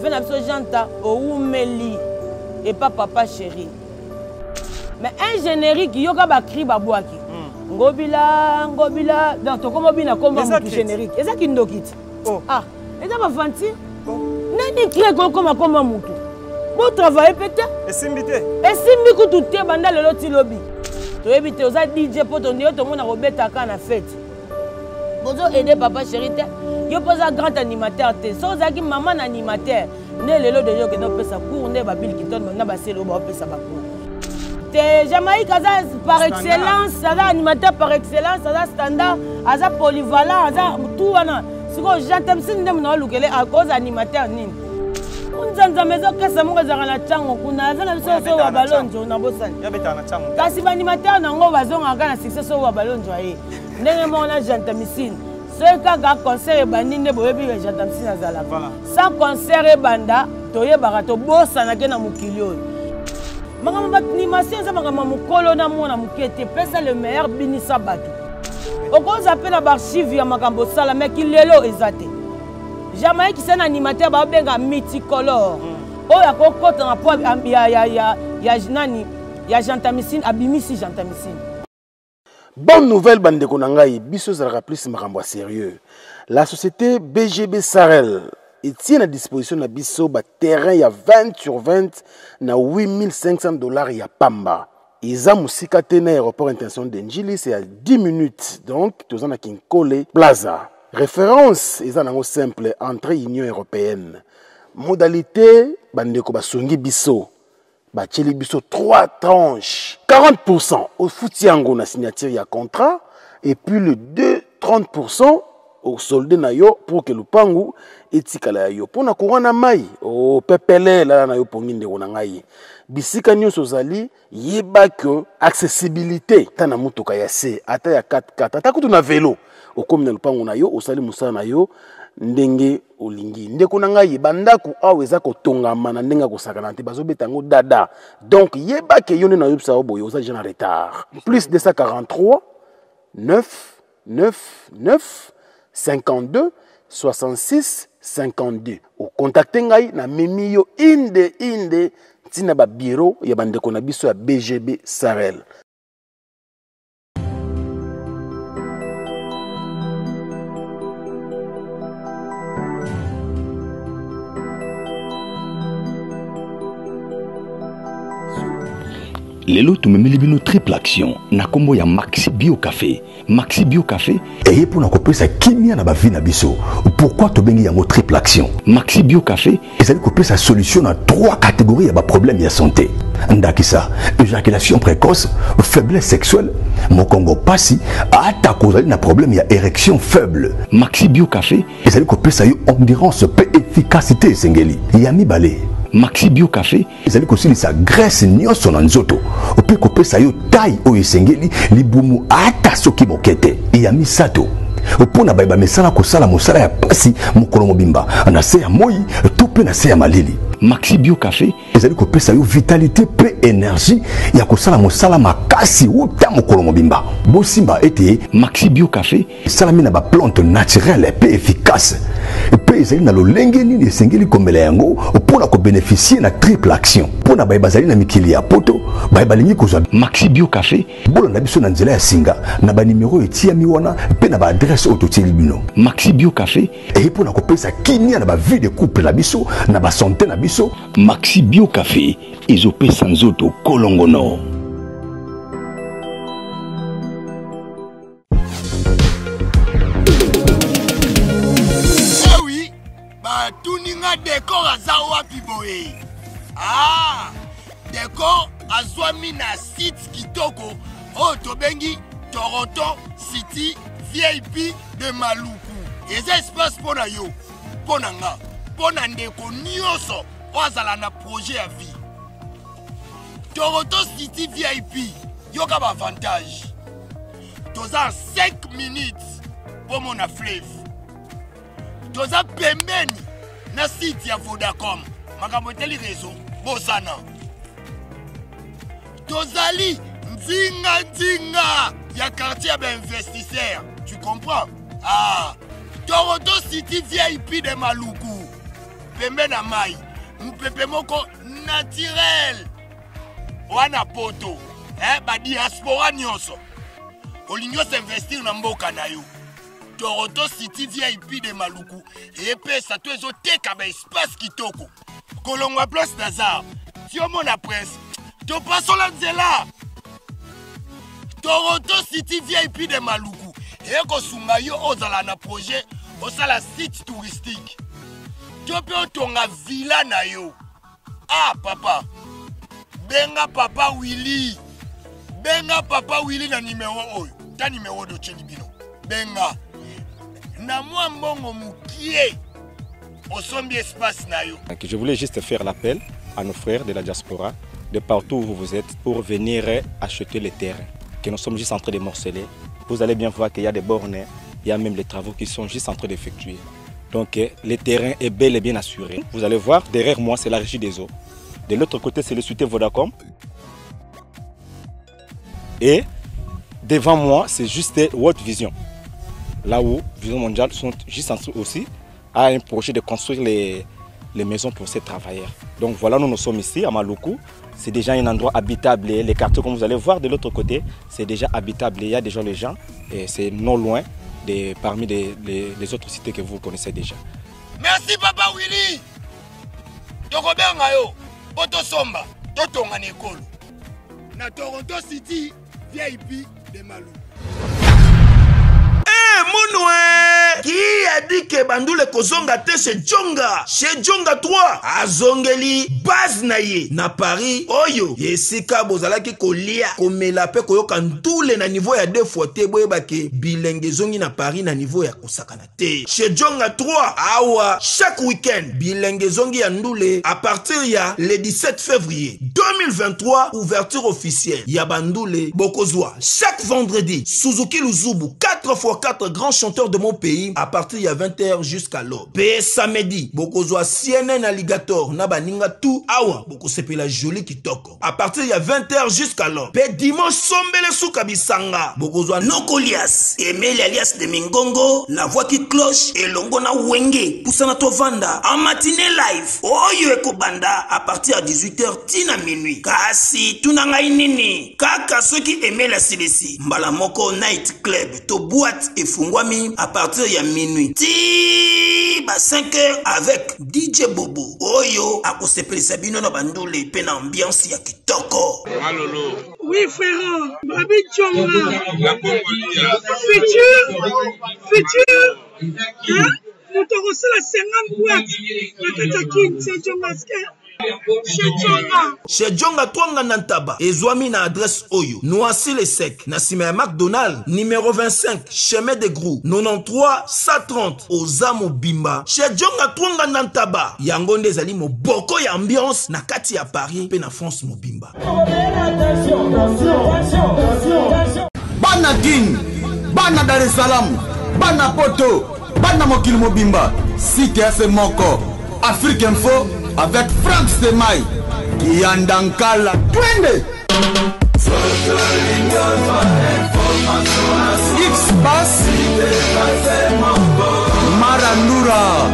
fait na biso janta oumeli et pas papa chéri. Mais un générique yoka ba cri ba boaki. Ngobila ngobila dans to comme bina comme un générique. Et ça qui ndokit. Ah, et ça va fanti. Nani crée comme un mutu. Bon travail peut-être. Et simbité. Et simbi ku tout te banda le loti lobby. To ebite oza DJ poto ndio to mona robeta kana fête. Bozo aider papa chéri te. Yo posa grand animateur te. So zaki maman animateur. Ne lelo de yo que no pesa cour ne ba bill kiton na ba selo ba pesa ba cour. Te Jamaïque aza par excellence, ça animateur par excellence, ça standard, ça polyvalent, ça tout wana. Siko j'attends si ndem na lukele à cause animateur nini. Unzanza mezo kasa munga za na chango kuna za na so wa balonjo na bosani. Ya beta na chango. Kasi ba animateur na ngo bazonga kana success wa balonjo aye. Ndenge mona jantamicine. Ce ka concert bandi nde boyebi jantamicine azala. Sans concert banda toyeba to bossa na ke na mukili oyo. Makambo animation ça makambo mukolo na mona mukete pesa le meilleur binisa bato. Okoza pe na archive ya makambo sala mais kilelo ezate. Jamaïque c'est un animateur ba benga multicolore. Oya kokota na po ya nani ya jantamicine abimisi jantamicine. Bonne nouvelle, bande de Konangaï, biso zara plus makambo sérieux. La société BGB Sarel tient à disposition de biso ba terrain ya 20 sur 20 na $8,500 ya pamba. Ils ont musika tena aéroport international d'Enjili, c'est à 10 minutes. Donc, tous en a Kinkole Plaza. Référence, ils en ont simple entre Union européenne. Modalité, bande ko basongi biso. Bacheli biso 3 tranches. 40% au foutiango na signature ya contrat et puis le 30% au soldé na yo pour que le pangu etikala yo. Pour na courant mai au pepele la na yo ponginde na ngai. Bisika nyonso zali yeba que accessibilité tana mutoka ya C ata ya 4x4 ata kutu na vélo au comme na lupango na yo osali musala na yo ndenge olingi ndeko na ngai bandaku aweza kotongama na ndenga kosakana te bazobeta ngo dada donc yeba ke yone na yobsa oboyo oza déjà en retard plus 243 9 9 9 52 66 52 o contacter ngai na memi yo inde tina ba bureau ya bandeko na biso ya BGB Sarel. Lelo tumemeli bino triple action na kombo ya Maxi Bio Café. Maxi Bio Café et pour na kopesa kimia na ba vie na biso. Pourquoi to bengi yango triple action? Maxi Bio Café ezali kopesa solution na 3 catégories ya ba problème ya santé. Ndakisa éjaculation précoce, faiblesse sexuelle, mokongo pasi ata kozali na problème ya érection faible. Maxi Bio Café ezali kopesa yo endurance pe efficacité sengeli. Yami balé Maxi Bio Café ezali kosilisa graisse nyonso na nzoto ope kopesa yo taille oyo esengeli libumu ata soki bokete ya misato opona bayeba mesala kosala mosala ya pasi mokolo mobimba na se ya moi to pe na se ya malili. Maxi Bio Café ezali kopesa yo vitalité pe énergie ya kosala mosala makasi uta mokolo mobimba bosimba ete Maxi Bio Café esalami na ba plante naturelle pe efficace pe ezali na lolenge nini esengeli komela yango mpona kobénéficier na triple action mpona bayeba bazali na mikili ya poto bayeba balingi kozwa Maxi Bio Café bolanda biso na nzela ya singa na banimero etiami wana pe na baadresse oyo totieli bino. Maxi Bio Café eye mpona kopesa kimia na bavie de couple na biso na basanté na biso. Maxi Bio Café ezopesa nzoto kolongono. Tuninga décor azawa piboé. Ah, décor azwami na site kitoko o tobengi Toronto City VIP de Maluku. Eza espace pona yo, pona nga, pona ndeko nyonso ozala na projet ya vie. Toronto City VIP yoka ba avantage. Toza 5 minutes pour mon fleuve. Toza pembeni na site ya Vodacom makambo teli réseau bosana tozali nzinga ya quartier ya investisseur tu comprends. Ah, Toronto City VIP de Maluku pembe na mai mpepe moko naturel wana poto ba diaspora nyonso olingo s'investir na mboka na yo Toronto City VIP de Maluku epesa to ezoteka ba espace kitoko kolongwa place Nazar si omona presse to pasola nzela Toronto City VIP de Maluku ekosunga yo ozala na projet osala site touristique to pe otonga villa na yo papa benga papa Willy na numéro oyo ta numéro de Chelibino benga na moi mbongo mukie osombi espace na yo. Je voulais juste faire l'appel à nos frères de la diaspora de partout où vous êtes pour venir acheter les terrains que nous sommes juste en train de morceler. Vous allez bien voir qu'il y a des bornes, il y a même les travaux qui sont juste en train d'effectuer. Donc le terrain est bel et bien assuré. Vous allez voir, derrière moi c'est la régie des eaux. De l'autre côté c'est le Société Vodacom. Et devant moi c'est juste World Vision. Là où Vision Mondiale sont juste en train aussi à un projet de construire les maisons pour ces travailleurs. Donc voilà, nous sommes ici à Maluku. C'est déjà un endroit habitable. Les quartiers, comme vous allez voir de l'autre côté, c'est déjà habitable. Il y a déjà les gens et c'est non loin parmi les autres cités que vous connaissez déjà. Merci Papa Willy. Tokobenga yo, Poto Somba, Totonga Nekolo. Na Toronto City, VIP de Maluku. Monoué qui a dit que Bandoule kozonga te chez Djonga 3 azongeli base na ye na Paris oyo yesika bozalaki kolia komela pe koyoka ntule na niveau ya 2 fois te boyebake bilenge zongi na Paris na niveau ya kosakana te chez Djonga 3 awa chaque week-end bilenge zongi ya ndule à partir ya le 17 février 2023 ouverture officielle ya Bandoule bokozwa chaque vendredi Suzuki Luzubu 4x4 grands chanteurs de mon pays à partir de 20h jusqu'à l'aube. Pe samedi, bokozwa CNN Alligator na baninga tout awa boko sepela joli kitoko. À partir de 20h jusqu'à l'aube. Pe dimanche sombele souka bisanga. Bokozwa Nokolias, Emile alias de Mingongo, la voix qui cloche et longo na wenge poussana to vanda en matinée live. Oyo ekobanda à partir de 18h tina minuit. Kasi tunanga inini. Kaka ceux qui aimaient la CDC. Mbala moko night club to boîte et fungwami à partir de minuit. Ti ba 5h avec DJ Bobo. Oyo akosepeli sabino na bandole pe na ambiance ya kitoko. Malolo. Oui frère, Babi Djonga. La Congolia. Futur. Hein? Nous te reçons la 50 boîtes. La Katakin, c'est Djonga. Chez Djonga Twanga Nantaba, Ezwami na adresse Oyo, Noisy le Sec, Nassime McDonald, numéro 25, chemin de Grou, 93 130, Ozamo Bimba. Chez Djonga Twanga Nantaba, Yangonde Zali mo boko ya ambiance, na kati ya Paris, pe na France mo Bimba. Bana King, Bana Dar es Salaam, Bana Poto, Bana Mokil Mobimba, Cité Ase Moko, Afrique Info, avec Frank Stemai, Kiandankala, Twende! X-Bass, Marandura,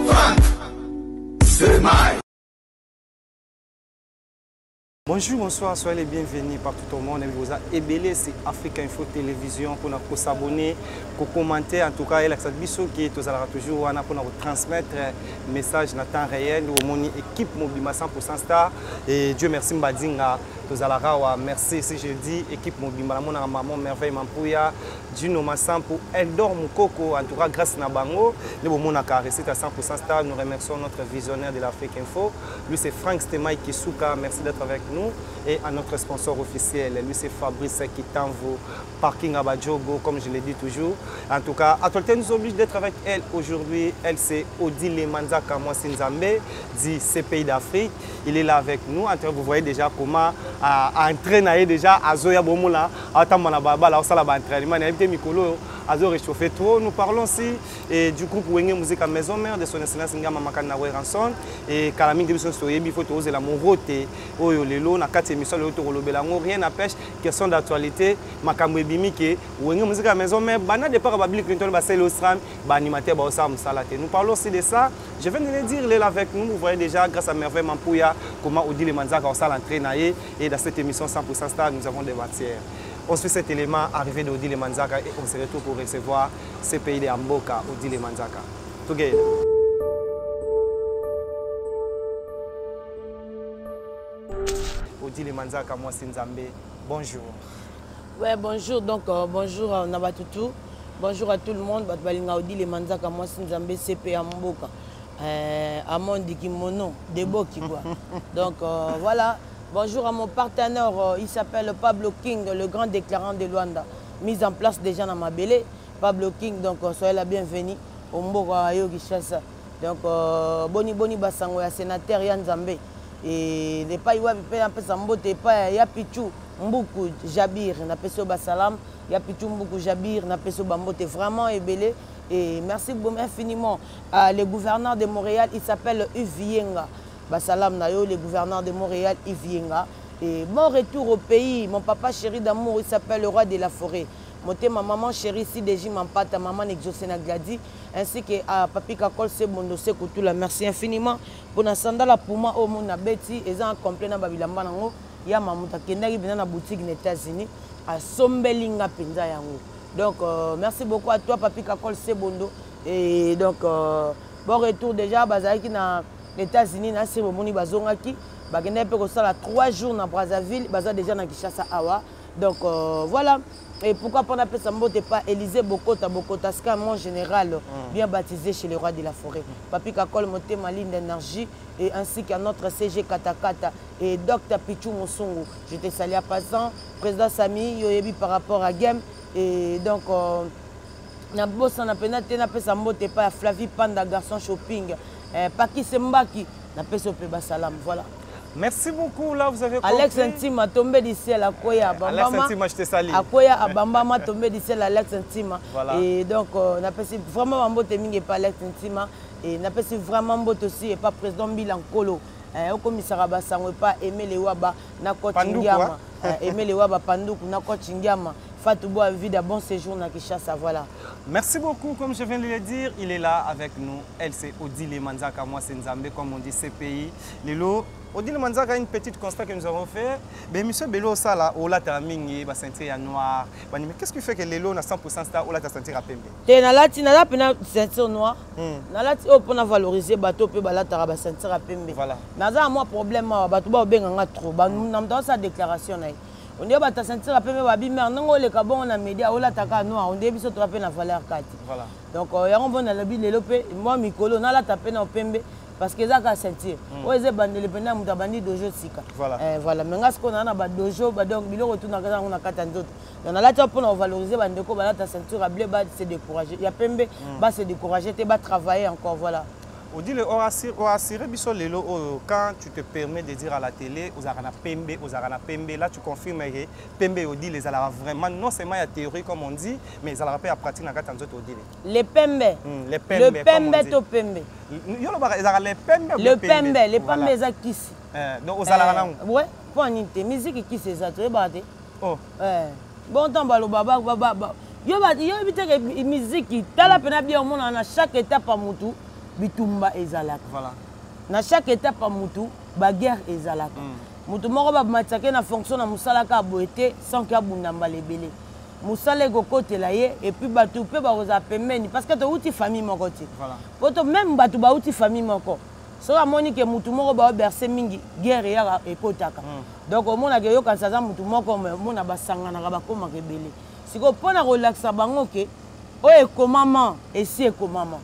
Frank Stemai. Bonjour, bonsoir, soyez les bienvenus partout au monde. Vous avez ébélé, c'est Africa Info Télévision pour nous s'abonner, pour commenter. En tout cas, il y a qui est toujours pour nous transmettre message dans temps réel. Nous avons une équipe Mobima 100% Star. Et Dieu merci, Mbadinga. Merci si je dis équipe Mobima, mon maman merveille Mampouya, Dino Massam pour Eldor Moukoko. En tout cas, grâce à Bango, nous avons réussi à 100% Star. Nous remercions notre visionnaire de l'Afrique Info. Lui, c'est Frank Stemai Kisuka. Merci d'être avec nous. Et à notre sponsor officiel, lui, c'est Fabrice Kitanvo, Parking Abadjogo, comme je l'ai dit toujours. En tout cas, Atolten nous oblige d'être avec elle aujourd'hui. Elle, c'est Odile Manzaka Mwasinzambe, dit CPI d'Afrique. Il est là avec nous. Vous voyez déjà comment entraîner déjà à Zoya Bomola, à Tamana Baba, là, au Salaba entraînement. Il y a Mikolo, Azo réchauffé trop. Nous parlons aussi du groupe Wenge Musique à Maison Mère de son excellence Ngama Makana Ranson et Kalaming de Mission Soyebi, il faut oser la Morote, Oyo Lelo, na 4 émissions, le Toro Belango, rien n'empêche, question d'actualité, Makamwe Bimike, Wenge Musique à Maison Mère, Bana de par Babili Clinton, Basel Ostram, Banimateur Baosam Salate. Nous parlons aussi de ça. Je viens de le dire, il est là avec nous. Vous voyez déjà, grâce à Merveille Mampouya, comment Odile Manzaka au salle entraîné. Et dans cette émission 100% Star, nous avons des matières. On suit cet élément arrivé d'Odile Manzaka et on se retrouve pour recevoir ce pays de Amboka, Odile Manzaka. Together. Odile Manzaka, moi c'est Nzambe. Bonjour. Ouais, bonjour. Donc, bonjour à Nabatutu. Bonjour à tout le monde. Batbalinga Odile Manzaka, moi c'est Nzambe, CP Amboka. Amondi Kimono, Deboki quoi. Donc, voilà. Bonjour à mon partenaire, il s'appelle Pablo King, le grand déclarant de Luanda. Mise en place déjà dans ma belle. Pablo King, donc soyez la bienvenue. Omboka Yogi Chassa. Donc, Boni Boni Basango, sénateur Yann Zambé. Et les pays où il un peu Sambote, pas Yapichou, Mboukou, Jabir, Napeso Basalam, Yapichou, Mboukou, Jabir, Napeso Bambote, vraiment ébélé. Et merci infiniment à le gouverneur de Montréal, il s'appelle Uvienga. Basalam Nayo, le gouverneur de Montréal, Uvienga. Et mon retour au pays, mon papa chéri d'amour, il s'appelle le roi de la forêt. Ma maman chérie ici, Deji Mampata, maman Exosena Gladi, ainsi que à Papi Kakol Sebondo Sekoutoula. Merci infiniment pour la sandala Puma au Mona Betty, et en complet dans Babilamba Nango, il y a Mamouta Kendari dans la boutique des États-Unis, à Sombelinga Pinza Yango. Donc, merci beaucoup à toi, Papi Kakol Sebondo. Et donc, bon retour déjà, Bazaki dans les États-Unis, dans ces moments, Bazongaki, Bagende peut ça 3 jours dans Brazzaville, Baza déjà dans Kishasa Awa. Donc, voilà. Et pourquoi on appelle ça Mbote pas Élisée Bokota, Bokota, c'est mon général bien baptisé chez le roi de la forêt. Papi Kakol monté ma ligne d'énergie et ainsi qu'à notre CG Katakata et Dr Pichou Mosungu. Je te salue à passant, président Sami Yoyebi par rapport à Game. Et donc, na boss on appelle ça Mbote pas Flavie Panda garçon shopping. Paki Sembaki, na peso pe basalam. Voilà. Merci beaucoup, là vous avez compris. Alex Ntima tombé du ciel à Koya Bambama. Alex Ntima, je te salue. À Koya à Bambama tombé du ciel Alex Ntima. Voilà. Et donc on a passé vraiment un beau timing et pas Alex Ntima. Et on a passé vraiment un beau aussi et pas président Bilan Kolo. Au commissaire Bassango et pas Aimé Lewaba Nako Chingama. Aimé Lewaba Pandouk Nako Chingama. Fatoubo a vu d'un bon séjour dans Kishasa, voilà. Merci beaucoup, comme je viens de le dire, il est là avec nous. Elle c'est Odile Manzaka, moi c'est Nzambe, comme on dit CPI. Lelo, Odile Manzaka a une petite constat que nous avons fait. Mais monsieur Bello, ça là, Ola Tamingi, va sentir noir. Mais qu'est-ce qui fait que Lelo na 100% star, Ola ta sentir à pembe? T'es na lati na la pena sentir noir. Na lati o pour valoriser bateau pe bala ta ba sentir à pembe. Voilà. Na za moi problème bateau ba benga trop. Ba nous dans sa déclaration na. On dit que tu sentir un peu de non les cabons on a média on l'attaque noir on dit que tu as la valeur 4. Voilà. Donc il y a un bon lobby développé moi Mikolo on a la tapé dans pembe parce que ça ka sentir. Ouais c'est bandé le pendant muta bandi dojo sika. Voilà. Voilà mais ngas qu'on a na ba dojo ba donc bilo retourne na on a 4 autres. On a là pour valoriser bande ko ba la ta sentir à blé ba se décourager. Il y a pembe ba se décourager te ba travailler encore voilà. Odile, quand tu te permets de dire à la télé, aux Arana Pembe, là tu confirmes que Pembe Odile, les alara vraiment, non seulement la théorie comme on dit, mais ils alara à pratiquer dans le Odile. Les Pembe. Les Pembe. Le Pembe to Pembe. Les Pembe. Le Pembe, les Pembe qui donc aux alara ouais, pour une musique qui c'est ça, tu regardes. Oh. Bon temps balo baba. Yo éviter musique qui tala pena bien au monde à chaque étape à mutu. Bitumba ezalaka. Voilà. Na chaque étape à mutu, ba guerre ezalaka. Mutu moko ba matake na fonction na musalaka boete sans que abundamba lebele. Musale go côté là et puis batu pe ba roza pemeni parce que to uti famille moko ti. Voilà. Poto même batu ba uti famille moko. So amoni ke mutu moko ba bercer mingi guerre ya ekotaka. Donc au mona ke yo kan saza mutu moko mona basanga na ba koma rebele. Siko pona relaxa bango ke o ekomama et si ekomama.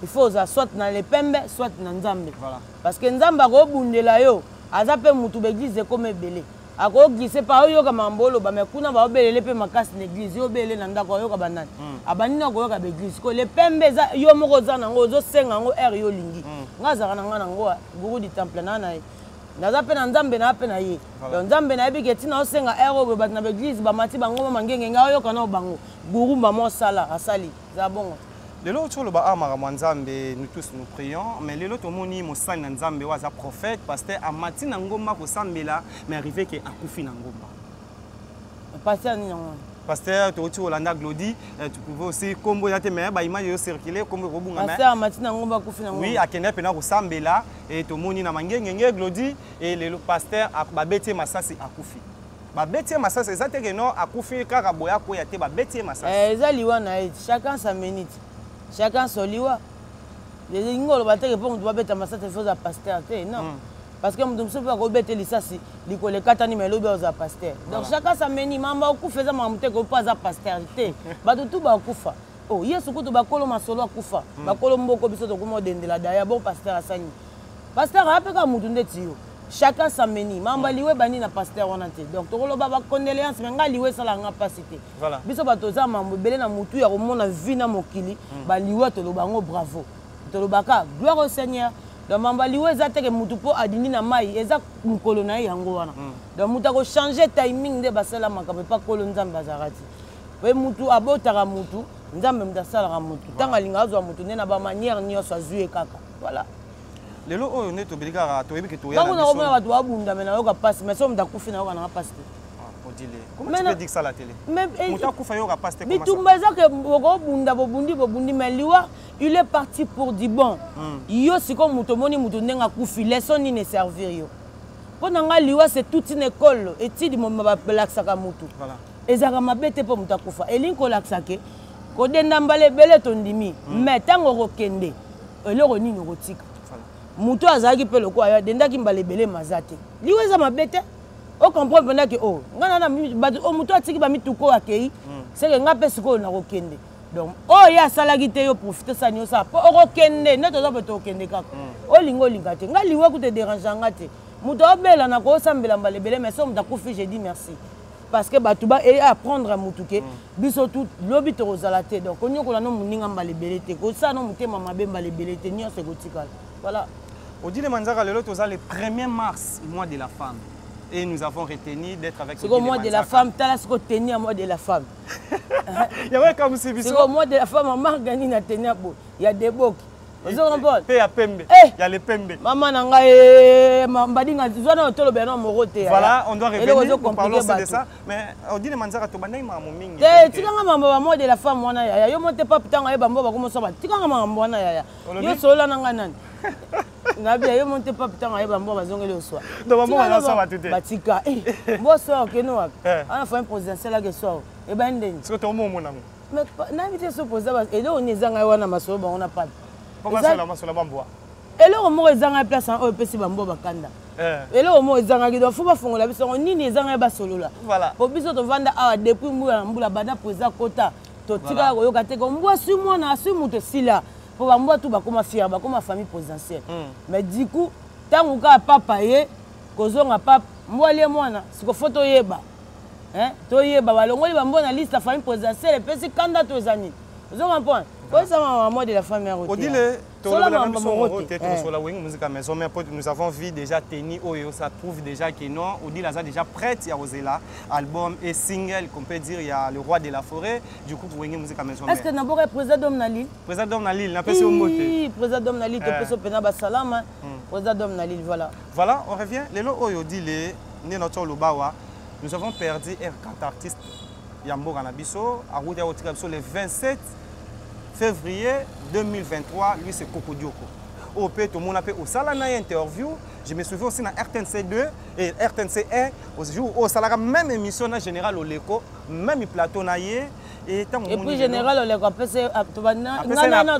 Il faut soit dans les pembe, soit dans Nzambe. Voilà. Parce que Nzambe a bundela yo, azape mutu l'église comme belé. A glisser par yo comme mbolo, ba mekuna ba belele pe makasi l'église, yo belé na ndako yo ka banani. Abani na ko yo ka l'église. Ko les pembe yo moko za nango zo senga ngo er yo lingi. Ngazara na ngo guru du temple na na. naza pe na nzambe na pe na ye donc nzambe na yebi ke tina osenga ero be bat na église ba mati bango mangenge nga oyo kana bango gurumba mo sala asali za bongo lelo tsholo ba amara nzambe nous tous nous prions mais lelo tomoni mosali na nzambe waza prophète pasteur amati na ngomba ko sambela mais arrivé ke akufi na ngomba pasteur ni ngomba pasteur tu Olanda Glody tu pouvais aussi combo ya te mais ba image yo circuler combo robunga mais pasteur matina ngomba kufi na ngomba oui akenda pena ko sambela et to moni na mangenge Glody et le pasteur ba betie masasi akufi ba betie masasi ezate que non akufi kaka boya ko ya te ba betie masasi ezali wana chacun sa minute chacun son liwa les ngolo bateke pour doit beta masasi faut à pasteur te non parce que nous sommes pas rebêter lisasi likole katani mais lobe aux pasteur donc chacun sa meni mamba okufeza mamute ko pas à pasteur te ba tout ba kufa oh yesu kutu ba kolo masolo akufa ba kolo mboko biso to komo dendela daya bon pasteur asani pasteur apeka mutu ndeti yo chacun sa meni mamba liwe bani na pasteur wana te donc to kolo ba condoléance mais nga liwe sala nga pasité voilà biso ba toza mambo belé na mutu ya komona vie na mokili ba liwe to lo bango bravo to lo baka gloire au Seigneur donc mamba liwe za teke mutu po adini na mai eza mukolo na yango wana donc mutu ko changer timing de basala makabe pa kolo nzambe azarati pe mutu abotaka mutu nzambe mtasala mutu tanga linga azwa mutu nena ba manière nyonso azue kaka voilà lelo oyo ne to bilika to yebi ke to ya na biso na watu abunda mena yoka passe mais so mdakufi na yoka na passe odile comment tu peux dire ça à la télé mutu akufa yoka passe comment ça bitumba za ke boko bunda bobundi mais liwa il est parti pour du bon yo siko mutu moni mutu ndenga kufi leçon ni ne servir yo pona nga liwa c'est toute une école étude mo babelaksaka mutu voilà ezaka mabete po mutu akufa elinko laksake ko denda mbale bele tondimi mais tango kokende eloko nini kotika mutu azaki pe loko aya dendaki mbale bele mazate liwa eza mabete o comprendre pendant que oh ngana na batu o mutu atiki ba mituko akei c'est que nga pe siko na kokende donc oh ya salaki te yo profiter ça nyo ça po okende ne toza pe to okende kaka o lingo linga te nga liwa ku te déranger nga te mutu obela na ko sambela mbale bele mais so mutu akufi je dis merci parce que batu ba et apprendre à mutuke biso tout lobi to ozala te donc onyoko na no muninga mbale bele te ko sa no mutema mabe mbale bele te nyo se gotikala voilà Odile Manzaka lelo toza le 1er mars mois de la femme et nous avons retenu d'être avec Odile Manzaka. C'est le mois de la femme, t'as ce que tenir mois de la femme. Il y a comme c'est c'est le mois de la femme, maman gagne na tenir beau. Il y a des beaux. Vous en comprenez? Il y a pembe. Il y a les pembe. Maman nanga mbadinga zwana otolo beno morote. Voilà, on doit revenir pour parler aussi de ça. Mais Odile Manzaka to bandai ma momingi. Tikanga mambo ba mois de la femme wana ya. Yo monte pas pitanga e bambo ba komo soba. Tikanga mambo wana ya. Yo solo nanga nani. Nabi yo monte pas pitanga e bambo bazongeli oswa. Donc bambo na soba tuté. Batika. Bo soa keno wa. Ana fa un présidentiel la que soa. E ba ndeni. Parce que to mo monango. Mais na invité so poser ba et là on ezanga wana masolo ba on a pas. Comment ça la masolo bamboa? Et là on mo ezanga place en OPC bambo bakanda. Et là on mo ezanga ki do faut ba fongola biso nini ezanga ba solo là. Voilà. Po biso to vanda a depuis mbula bada président kota. To tika ko yoka te ko mbwa su mona su muto sila. Pour bambo tout ba comme fier ba comme famille présidentielle. Mais du coup tangu ka papa ye kozonga papa mwali mwana siko photo yeba. Hein? To yeba balongoli bambo na liste la famille présidentielle et puis kanda to zani. Vous comprenez? Quoi ça maman de la famille à Odile, nous avons vu déjà Teni Oyo, ça prouve déjà que non, Odile a déjà prête, il y a Rosella, album et single, qu'on peut dire, il y a Le Roi de la Forêt, du coup, pour venir musique à maison. Est-ce que d'abord le président d'Homme Nalil? Président d'Homme Nalil, n'a pas si au mot. Oui, président d'Homme Nalil, tu peux se pénaba salam, président d'Homme Nalil, voilà. Voilà, on revient. Lelo Oyo Odile, notre Lubawa, nous avons perdu R4 artistes, Yambo Ganabiso, à Roudia Otigabiso le 27 février 2023, lui c'est Coco Dioko. Au P, tout le monde a fait au Salana interview. Je me souviens aussi dans RTNC 2 et RTNC 1, au jour où Salara, même émission na général Oleko, même plateau naïe. Et puis général Oleko, c'est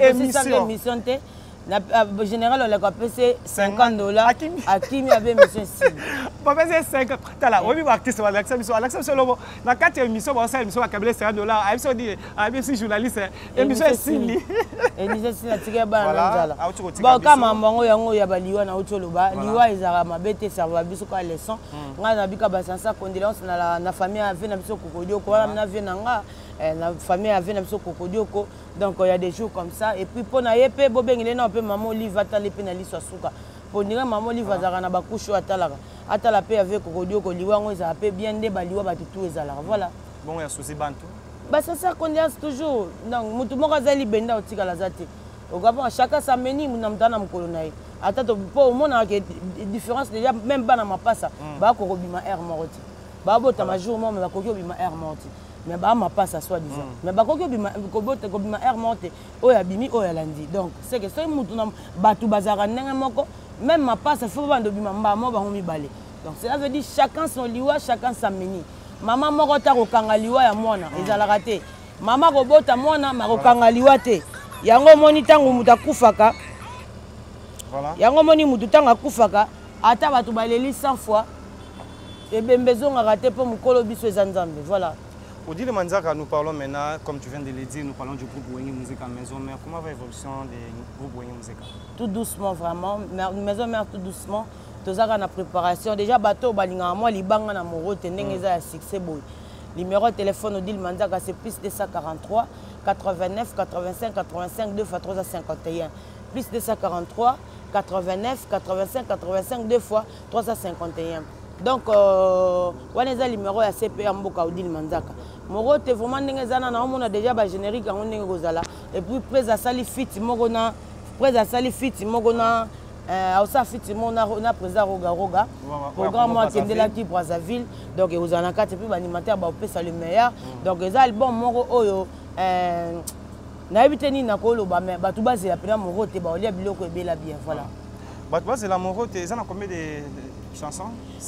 émission. Le général, on a payé $50. Akimi avait émission 6. On a payé 50. Tala, on a vu artiste Alexa Solomo. Dans 4 émissions, on a émission $50. ABC journaliste, émission 6. Émission 6 na tika ba nzala. Bon kama mbongo yango ya baliwa na utoloba, liwa ezara mabete serva biso ka leçon. Nga na bika basansa condoléances na famille avait na biso kokodio ko na vie nanga. La famille avait un peu Cocodioko, donc il y a des jours comme ça. Et puis pour naïe pe bobengile na pe maman Olive va t'aller pénaliser sur souka. pondira maman livre azaka na bakusho atalaka atala pe avec kodio ko liwango za pe bien de baliwa batutu ezalaka voilà bon ya souci bantu bah c'est ça qu'on dit toujours donc mutu moko azali benda otikala zate okapa chacun sa meni munamtana mukolo naye ata to po mona que différence déjà même bana mapasa ba ko robima air moroti ba bota ma jour mo me ba ko robima air moroti mais ba mapasa soit disant mais ba ko robima ko bota ko robima air moroti oya bimi oya landi donc c'est que c'est mutu na batu bazara ndenge moko même ma passe faut pas de bimamba mo ba homi balé donc cela veut dire chacun son liwa chacun sa meni maman moko ta ko kanga liwa ya mwana ezala raté maman ko bota mwana ma ko kanga liwa te yango moni tangu muta kufaka voilà yango moni mutu tanga kufaka ata batu baleli 100 fois et bembezo nga raté pour mukolo biso ezanzambe voilà. Odile Manzaka, nous parlons maintenant, comme tu viens de le dire, nous parlons du groupe Wengi Musica Maison Mère. Comment va l'évolution du groupe Wengi Musica? Tout doucement, vraiment. Maison Mère, tout doucement. Tout ça, la préparation. Déjà, bateau, balinga, moi, libanga na moro, tendenga à succès boy. Numéro de téléphone Odile Manzaka, c'est plus 243 89 85 85 2 fois 351. Plus 243 89 85 85 2 fois 351. Donc, on a le numéro à CPA Mboka Odile Manzaka. Moro te vraiment ndengezana na on a déjà ba générique en ndenge kozala et puis près à sali fit mogona près à sali fit mogona au fit mona na président roga programme moi qui est de la qui Brazzaville donc vous en a quatre et puis animateur ba opesa le meilleur donc les albums moro oyo na ebiteni na kolo ba mais ba tout base la pena moro te ba olia biloko ebela bien voilà ba tout base la moro te ça na combien de chansons?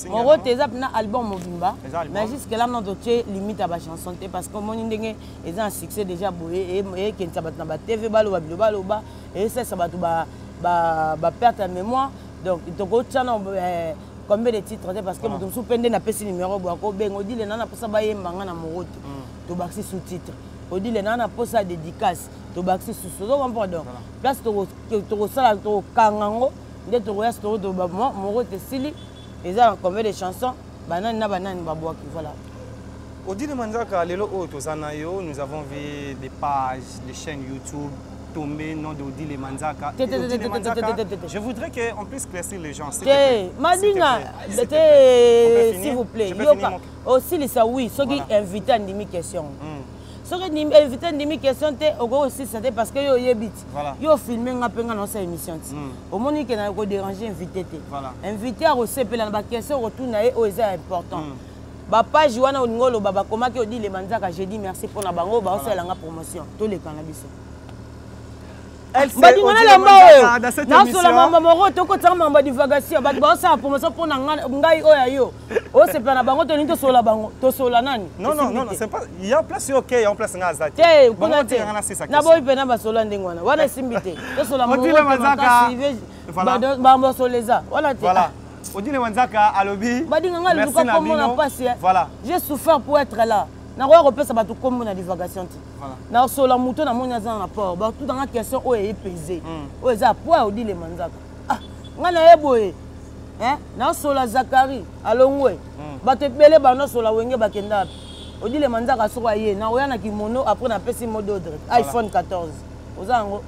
Moro teza na album mobimba mais jusque là non doté limite à ba chanson parce que mon ndenge ils ont un succès déjà boyé et qui na ba TV balo ba et ça ba tout ba perte de mémoire donc toko tchana combien de titres parce que mon soupende na pesi numéro boako bengo dit les nana pour ça ba yembanga na moro to baxi sous-titre odi les nana pour ça dédicace to baxi sous donc pardon place to sala to kangango nde to ya to ba moro te sili. Ils ont combien de chansons? Banane na banane babouaki voilà. Odile Manzaka, nous avons vu des pages, des chaînes YouTube tomber nom d'Odile Manzaka. Je voudrais qu'on puisse éclaircir les gens. Madina, s'il vous plaît. Aussi les oui, ceux qui invitent à une question. Ceux qui invitent à une question, aussi c'était parce que yo yebit. Yo filmé nga penga dans cette émission. Au moment que na ko déranger invité té. Invité à recevoir la question retourne na o est important. Ba page wana ngolo baba koma ki Odile Manzaka, j'ai dit merci pour na bango ba osala nga promotion. Tous les cannabis. Elle s'est dans cette émission. Maman moro to ko tsama mamba divagation ba ba osala promotion pour na ngai oya yo. O c'est pas na bango to ni to sola bango to sola nani. Non, c'est pas il y a place OK, il y a place ngazati. Té kuna té. Na boy pe na ba sola ndengwana. Wana simbité. To sola moro. Odile Manzaka. Voilà. Ba soleza. Voilà té. Voilà. Odile Manzaka alobi. Badinga nga luka comme on a passé. Voilà. J'ai souffert pour être là. Na roya repesa ba to comme na divagation té. Voilà. Na sola muto na monya za na port. Ba tout dans la question o est pesé. O eza poids Odile Manzaka. Ah, nga na eboye. Hein? Na sola Zakari alongwe. Ba te belé ba no sola wenge ba kenda. Odile Manzaka so ye na oya na kimono après na pesi mot d'ordre. iPhone 14. Ozango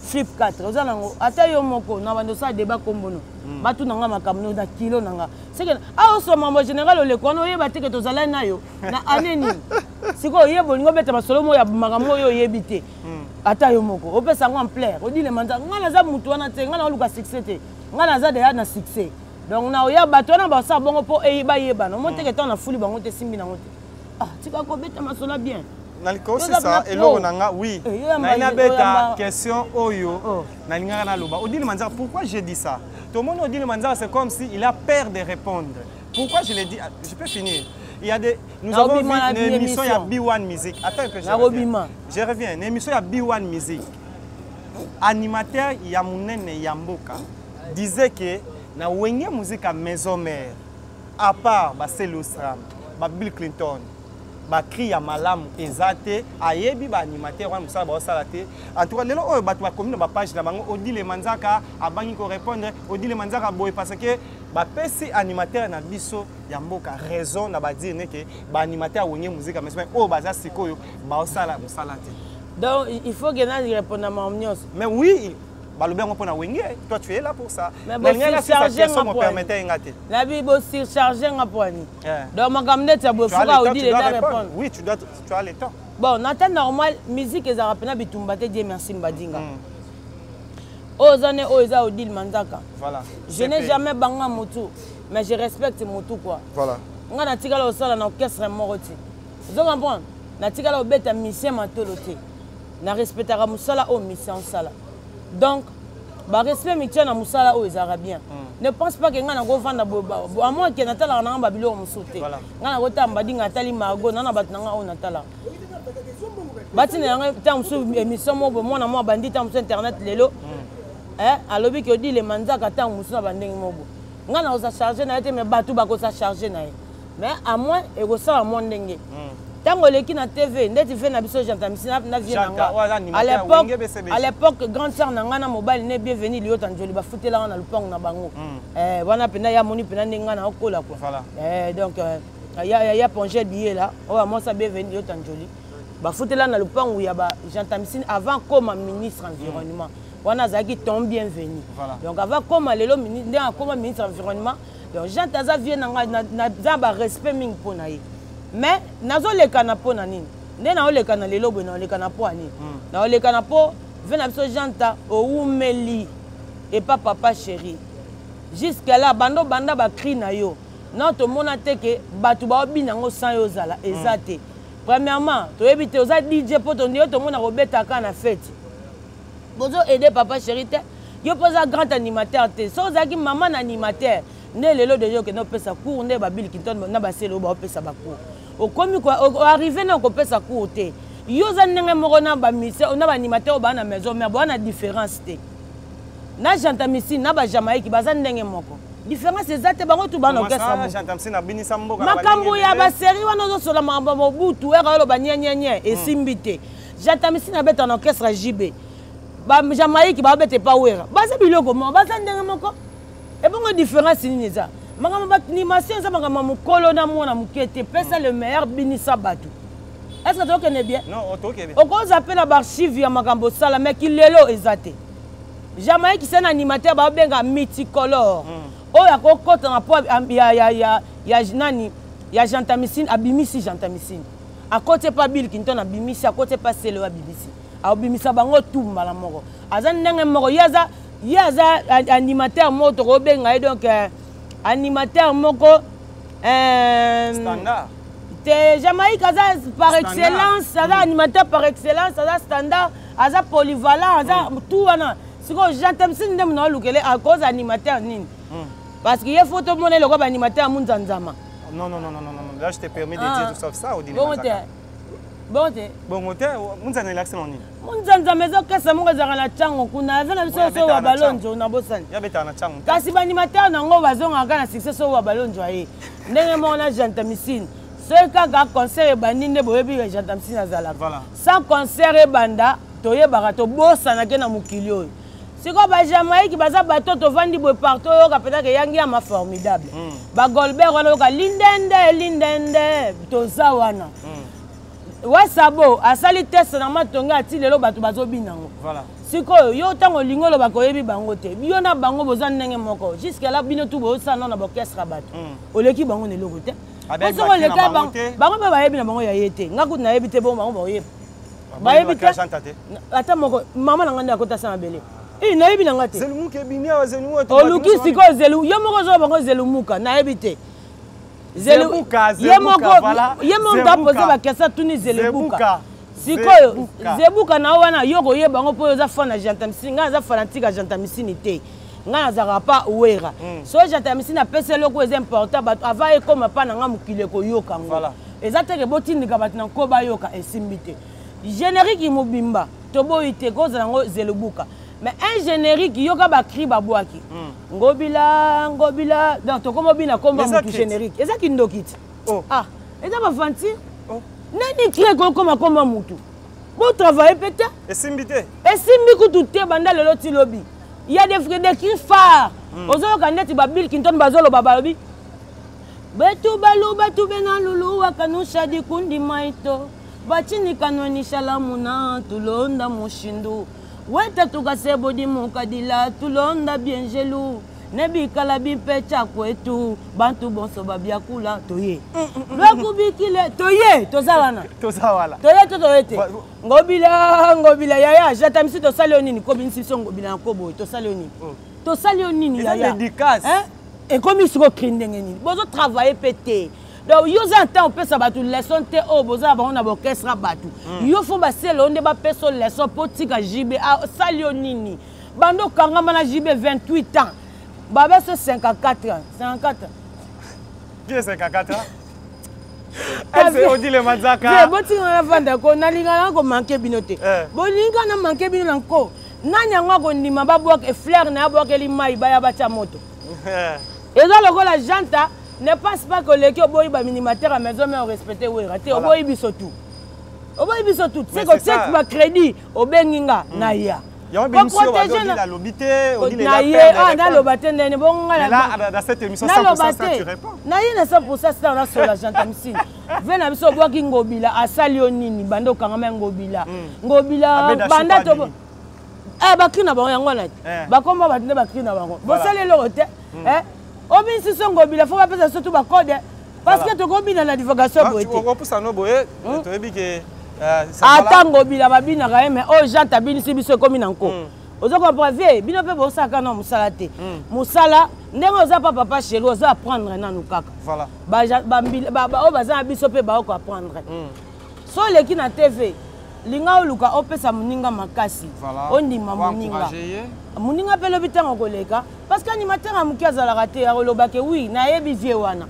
Flip 4. Ozango ata yo moko na bando sa débat kombono. Ba tout nanga makamno da kilo nanga. C'est que ah so mambo général le kono ye ba te que tozala na yo. Na aneni. Siko ye bolingo beta masolo mo ya makambo yo yebité. Ata yo moko. Opesa ngo en plaire. Odile Manzaka ngana za mutu wana te ngana luka succès te. Ngana za déjà na succès. Donc na oya bato na ba sa bongo po eyeba yeba no monte que ton na fuli bango te simbi na ngote. Ah, tu vas ko beta masola bien. Naliko c'est ça et lo nanga oui. Na ina beta question oyo na linga na loba. Odile Manzaka pourquoi j'ai dit ça? Tout le monde Odile Manzaka c'est comme si il a peur de répondre. Pourquoi je l'ai dit? Je peux finir. Il y a des nous avons vu une émission il y a B1 Music. Attends un peu je reviens. Une émission il y a B1 Music. Animateur Yamunene Yamboka disait que na Wengi Musica Maison Mère à part ba Celostram, ba Bill Clinton, ba Cria Malam ezate ayebi ba animateur wa musala ba salate en tout cas lelo oyo ba commune ba page na bango Odile Manzaka abangi ko répondre Odile Manzaka boy parce que ba pesi animateur na biso ya mboka raison na ba dire que ba animateur Wengi Musica Maison Mère o baza sikoyo ba osala musalate. Donc il faut que nous répondions à ma. Mais oui Toi, tu es là pour ça. Mais bon, surchargé, me permettait de la vie, bon, surchargé, donc, ma caméra, tu as beau répondre. Oui, tu as le temps. Bon, Nathan, normal, musique, ils ont rappelé, Dieu merci, Mbadinga. Ozane, Oza, Odil, Manzaka. Voilà. Je n'ai jamais banga Moutou, mais je respecte Moutou, quoi. Voilà. On a tigala au sol, on a orchestre moroti. Vous comprenez? Na tigala au bête à mission matoloté. Na respectera Moussala au mission sala. Donc, bah respect mitia na Moussala au Arabien. Ne pense pas que ngana go vanda boba. À moins que natala na babilo musote. Ngana go tamba dinga tali mago nana batnanga o natala. Batine nga tam su émission mo bo mona mo bandit tam su internet lelo. Alobi que dit les manzaka tam musu na bandengi mobo. Ngana osa charger na été mais batu ba ko sa charger na. Mais à moins et go sa mo ndenge. Tango leki na TV, ndeti fait na biso jantamisi na vie nanga. À l'époque, grande sœur nanga na mobile ne bienvenue liyo tanjoli ba futela na lupang na bango. Wana pena ya moni pena ninga na okola quoi. Donc ya pongé billet là. Oh moi ça bienvenue liyo tanjoli. Ba futela na lupang ya ba jantamisi avant comme ministre environnement. Wana zaki tombe bienvenue. Donc avant comme lelo ministre comme ministre environnement. Donc jantaza vie nanga na ba respect ming pona ye. Mais nazo le canapo na nini nde na le kana lelo bo na le canapo ani na le canapo vena biso janta o umeli et pas papa chéri jusque là bando banda ba cri na yo non to mona te ke batu ba obina ngo sans yo zala ezate premièrement to ebite oza DJ poto ndio to mona robeta kana fête bozo aider papa chéri te yo posa grand animateur te so zaki maman animateur ne lelo de yo que no pesa cour ne ba Bill Clinton na ba selo ba pesa ba cour au comme quoi arrivé na ko pesa cour te yo za ndenge moko na ba mission na ba animateur ba na maison mais ba na différence te na jantamisi na ba Jamaïque ba za ndenge moko différence ezate bango tu ba na kesa mo jantamisi na binisa mboka makambo ya ba série wana zo sola makambo butu era lo ba nyenyenye esimbite jantamisi na beta na orchestre JB ba Jamaïque ba bete pa wera ba za biloko mo ba za ndenge moko. Et bon, la différence, c'est ça. L'animation, c'est le meilleur binissa batou. Est-ce que tu connais bien? Non, tu connais bien. On appelle la archive via Makambo Sala, mais qui est là, exacté. Jamais qui c'est un animateur, il y a un multicolore. Oh, il y a Jantamissine, Abimisi Jantamissine. À côté pas Bill Clinton, Abimisi, à côté pas Selo Abimisi. Abimisa bango tout malamoro. Azan nenge moro yaza. Il y a un animateur moto Robin donc animateur moko standard. C'est Jamaïque par excellence, ça animateur par excellence, ça standard, ça polyvalent, ça tout wana. C'est que j'entends si ndem na lukele à cause animateur nin. Parce qu'il y a photo monnaie le groupe animateur Munzanzama. Non. Là je te permets de dire tout sauf ça au dîner. Bon, Munzana est l'accent en ligne. Munzana maison que ça monga zara na chango kuna avena biso so wa balonjo na bosani. Ya beta na chango. Kasi ba animateur nango bazonga kana succès so wa balonjo aye. Ndenge mona jantamissine. Ce ka concert bandinde boyebi jantamissine azala. Voilà. Sans concert banda toye barato bossa na kena mukilio. Siko ba Jamaïque baza bato to vandi boy partout yo ka peut-être yangi ama formidable. Ba Goldberg wana ka lindende to zawana. Wasabo asali test na matonga ati lelo bato bazobinango. Voilà. Siko yo tango lingolo bakoyebi bango te. Biyo na bango boza ndenge moko. Jusque là bino tu bo sa na orchestre bato. Oleki bango ne loko te. Avec bango ba yebi na bango ya yete. Ngaku na yebi te bo bango ba yebi. Ba yebi te. Ata moko mama na nganda akota sa mbele. Na yebi na ngate. Zelu muke binia wa zelu wato. Oluki siko zelu yo moko zo bango zelu muka na yebi te. Zebuka, voilà. Yemo da poser la question tuni Zebuka. Sikoyo Zebuka na wana yoko ye bango po za fana jantamisi nga za fanatique jantamisi ni te. Nga za pas wera. So jantamisi na pese loko est important but ava e comme pa na nga mukile ko yoka ngo. Voilà. Ezate ke botindi ka bat na ko ba yoka esimbite. Générique mobimba tobo ite ko za ngo Zebuka. Mais un générique yoka ba cri ba boaki. Ngobila donc to komo bina komba mutu générique. Eza kindokiti. Oh. Ah, eza ba fanti. Oh. Nani crée komba mutu. Bon travail peut-être. Et simbité. Et simbi kutu te banda lelo ti lobby. Il y a des cris phares. Ozo kaneti ba Bill Clinton bazolo babalobi. Betu balu batu bena lulu wakanusha dikundi maito. Bachini kanoni shalamuna tulonda mushindu. Weta tukase bodi mukadila tulonda bien gelou. Nebi kalabi pecha kwetu bantu bonso babiakula toye. Lokubikile toye tozalana. Tozawala. Toye totoyete. Ngobila yaya jatamisi to salionini ko binisi so ngobila nkobo to salionini. To salionini yaya. Dédicace. Hein? Et comme il se recrinde ngeni. Bozo travailler pété. Donc yo za temps peut ça batu leçon te o boza ba on a orchestre batu. Yo fo ba selo onde ba peso leçon potika jibe salionini. Bando kangama na jibe 28 ans. Baba c'est 54 ans. 54 ans. Qui est 54 ans? Elle s'est dit le Mazaka. Je boti na vanda ko na linga na ko manquer binote. Bo linga na manquer bino ko. Nani ngwa ko ndima ba boak e fleur na boak eli mai ba ya ba cha moto. Et là le la janta ne pense pas que les boy ba minimateur à maison mais on respecte oui raté au boy biso tout. Au boy biso tout. C'est que c'est ma crédit au benginga na ya. Pour protéger la lobité, on dit les là dans cette émission 100% tu réponds. Na yena 100% ça on a sur la jantamisi. Vena biso boa ki ngobila asali onini bando kangama ngobila. Ngobila banda to bakina bango yango na. Bakoma batinde bakina bango. Bosale lo te obi si so ngobila faut pas pesa surtout ba code parce que to ngobila na divulgation boete. On pousse no boye to ebi ke atango bila babina ka mais o janta binisi biso komi nanko ozo comprendre vie bino pe bosaka na musala te musala ndenge oza papa chéri oza apprendre nanu kaka voilà ba o baza biso pe ba ko apprendre so leki na TV linga oluka opesa muninga makasi ondima muninga pe lobi tango koleka parce que animateur amuki azalaka te alobake oui na yebi vie wana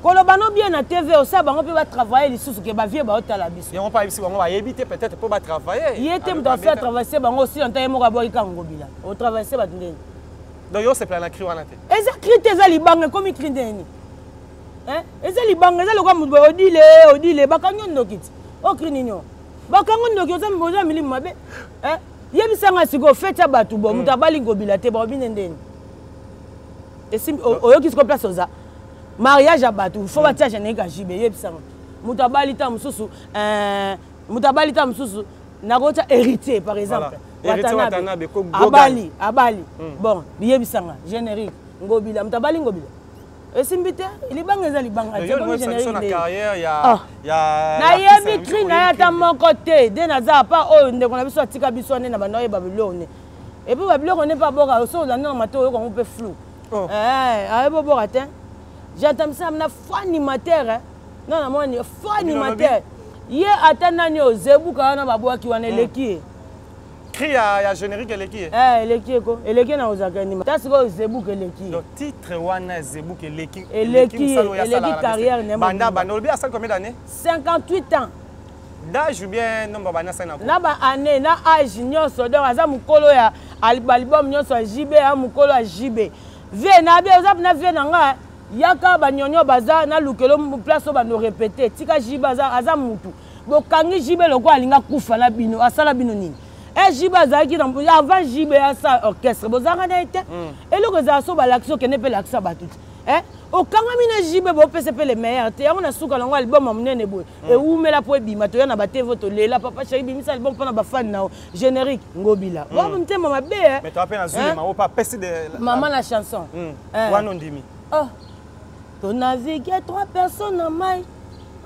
kolobano bien na TV au ça bango peut ba travailler les sous que ba vie ba otala biso. Et on pas ici bango ba éviter peut-être pour ba travailler. Il était dans faire travailler bango aussi on taille mo ka boy ka ngobila. O travailler ba ndeni. Donc yo c'est plan na cri wana te. Eza cri te za libanga comme cri ndeni. Hein? Eza libanga eza lokwa mubo odile ba kanyo ndokiti. O cri ninyo. Ba kanyo ndokiti oza mboza milimu mabe. Hein? Yebisanga siko feta batu bo mutabali ngobila te ba obine ndeni. Et si oyoki siko place oza mariage à Batou, il faut que tu aies un jibé. Moutabalita Moussou, Moutabalita Moussou, Nagota héritier par exemple. Watanabe, Abali. Bon, Yébissanga, générique, Ngobila, Moutabali Ngobila. Et Simbité, il est bang, il est bang. Il y a une carrière, il y a. Na yébi na yata mon côté, de Naza, pas oh, on a vu ça, Tika Bissone, Nabanoé Babylone. Et puis Babylone, on n'est pas bon, au son, on a un peu flou. Ah, bon, attends. J'attends ça, je suis animateur. Non, non, je suis animateur. Hier, attendez, Zebou, quand on a bois qui est l'équipe. Qui y a générique l'équipe? L'équipe, l'équipe n'a pas animateur. C'est Zebou qui est l'équipe. Le titre, c'est Zebou qui est l'équipe. Et l'équipe carrière, n'est pas. Banda, Olbi a combien d'années? 58 ans. D'âge ou bien nombre d'années? Na ba année, na âge, nyonso. Donc, aza mukolo ya album nyonso JB, mukolo ya JB. Vie na bien, oza na vie na nga. Yaka banyonyo baza na lukelo place o bano répéter tika jibaza aza mutu bokangi jibe loko alinga kufa na bino asala bino nini jiba za ki avant jibe asa orchestre bozanga na été et loko za so ba l'action ke ne pe l'action batuti okanga mina jibe bo pese pe le meilleur te on a suka longo album monene boy et umela po bima to yana ba TV to lela papa chéri bimisa album pona ba fan na générique ngobila bo mtema mabe mais tu appelles azuli ma pas pese de maman la chanson wana ndimi on a navigué 3 personnes en maille.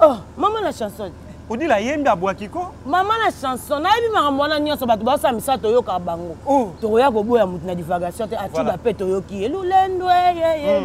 Oh, maman la chanson. On dit la yembe à Boakiko? Maman la chanson. Na yebi maramwana nyonso batu ba samisa to yoka bango. To ya ko boya mutu na divagation te ati ba pe to yoki. Lulendo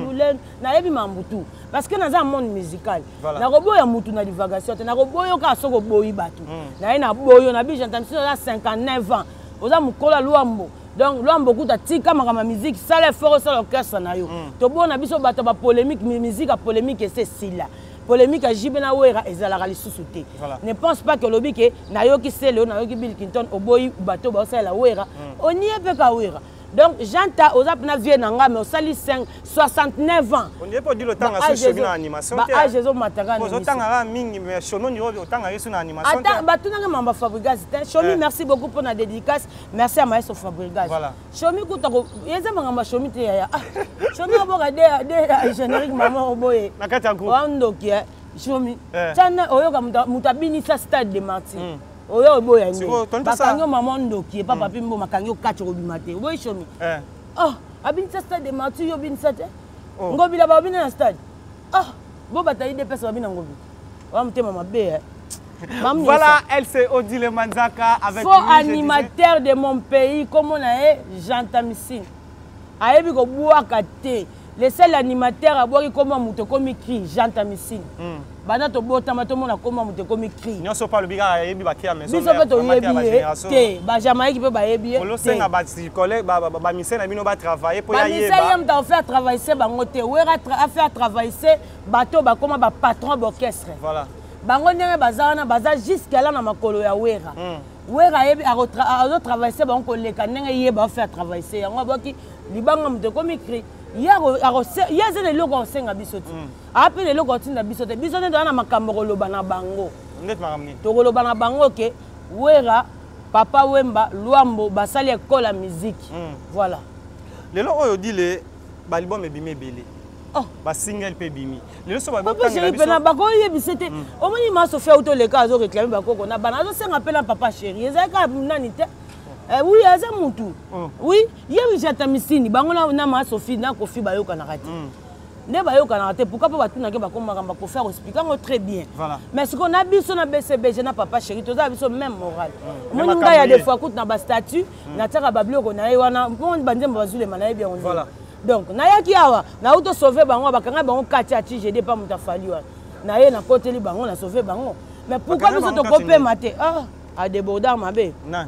lulendo. Na yebi mambutu. Parce que dans un monde musical, na ko boya mutu na divagation te na ko boyo ka soko boyi batu. Na ina boyo na bi jantamisi na 59 ans. Oza mukola luambo. Donc l'homme beaucoup de tika ma musique ça les fort ça l'orchestre na yo to bona biso bato ba polémique musique à polémique c'est cela polémique à jibena wera ezalaka lisusu te ne pense pas que lobi ke na yo ki selo na yo ki Bill Clinton oboyi bato ba ça la wera on y est pe ka wera donc j'entends aux apna vie nanga mais au sali 69 ans on n'y est pas dit le temps à ce chemin en animation ba âge zo matanga ni temps à mingi mais chono ni au temps à sur animation attends ba tunanga mamba Fabrigas Chomi merci beaucoup pour la dédicace merci à maestro Fabrigas voilà Chomi kutako yeza manga Chomi te ya Chomi aboka de générique maman oboye na kati ya groupe wando ki Chomi tana oyoka mutabini sa stade de Martin oyo oboya nde bakangi mama ndoki papa pimbo makangi okacho kobima te oboyi shomi oh abinisa stade de Mathieu yo binisa te ngobila babina na stade oh bo batayi de pesa babina ngobi wa mutema mabe voilà, elle c'est Odile Manzaka avec faux animateur de mon pays comme on a Jean Tamissine ayebi ko buaka te le seul animateur a boaki comme muto comme cri Jean Tamissine bana to botama to mona comme muto comme cri nyonso pa lobiga ayebi ba kia maison biso to yebi te ba Jamaïque pe ba yebi te losenga ba collègue ba misena bino ba travailler pour ya yeba ba misena ta faire travailler c'est bango te wera a faire travailler c'est bato ba comme ba patron d'orchestre voilà bango ndenge bazana baza jusqu'à là na makolo ya wera wera yebi a travailler bango koleka ndenge yeba faire travailler yango boki libanga muto comme cri ya zele loko osenga biso te ape le loko tinda biso te biso nde na makambo koloba na bango to koloba na bango ke wera papa Wemba Luambo basali école ya musique voilà lelo oyo dile balibom ebime belé ba single pe bimi lelo so ba papa chéri pena bako yebise te omoni maso fait auto le cas zo réclamer bakoko na bana zo senga pela papa chéri ezaka nani te oui aza mutu oui yebi Jean Misini bango na ma Sophie na Kofi bayoka na rate ne bayoka na rate pourquoi pas batuna ke bakoma kamba ko faire expliquer très bien mais ce qu'on a biso na BCBG na papa chéri toza biso même moral moni nga ya des fois coûte na ba statut na taka babloko na wana mon banzemba bazule manaye bien voilà donc na yaki awa na auto sauver bango bakanga bango kati ati GD pas mutafali wa na ye na côté li bango na sauver bango mais pourquoi biso to kopé maté a débordar mabe non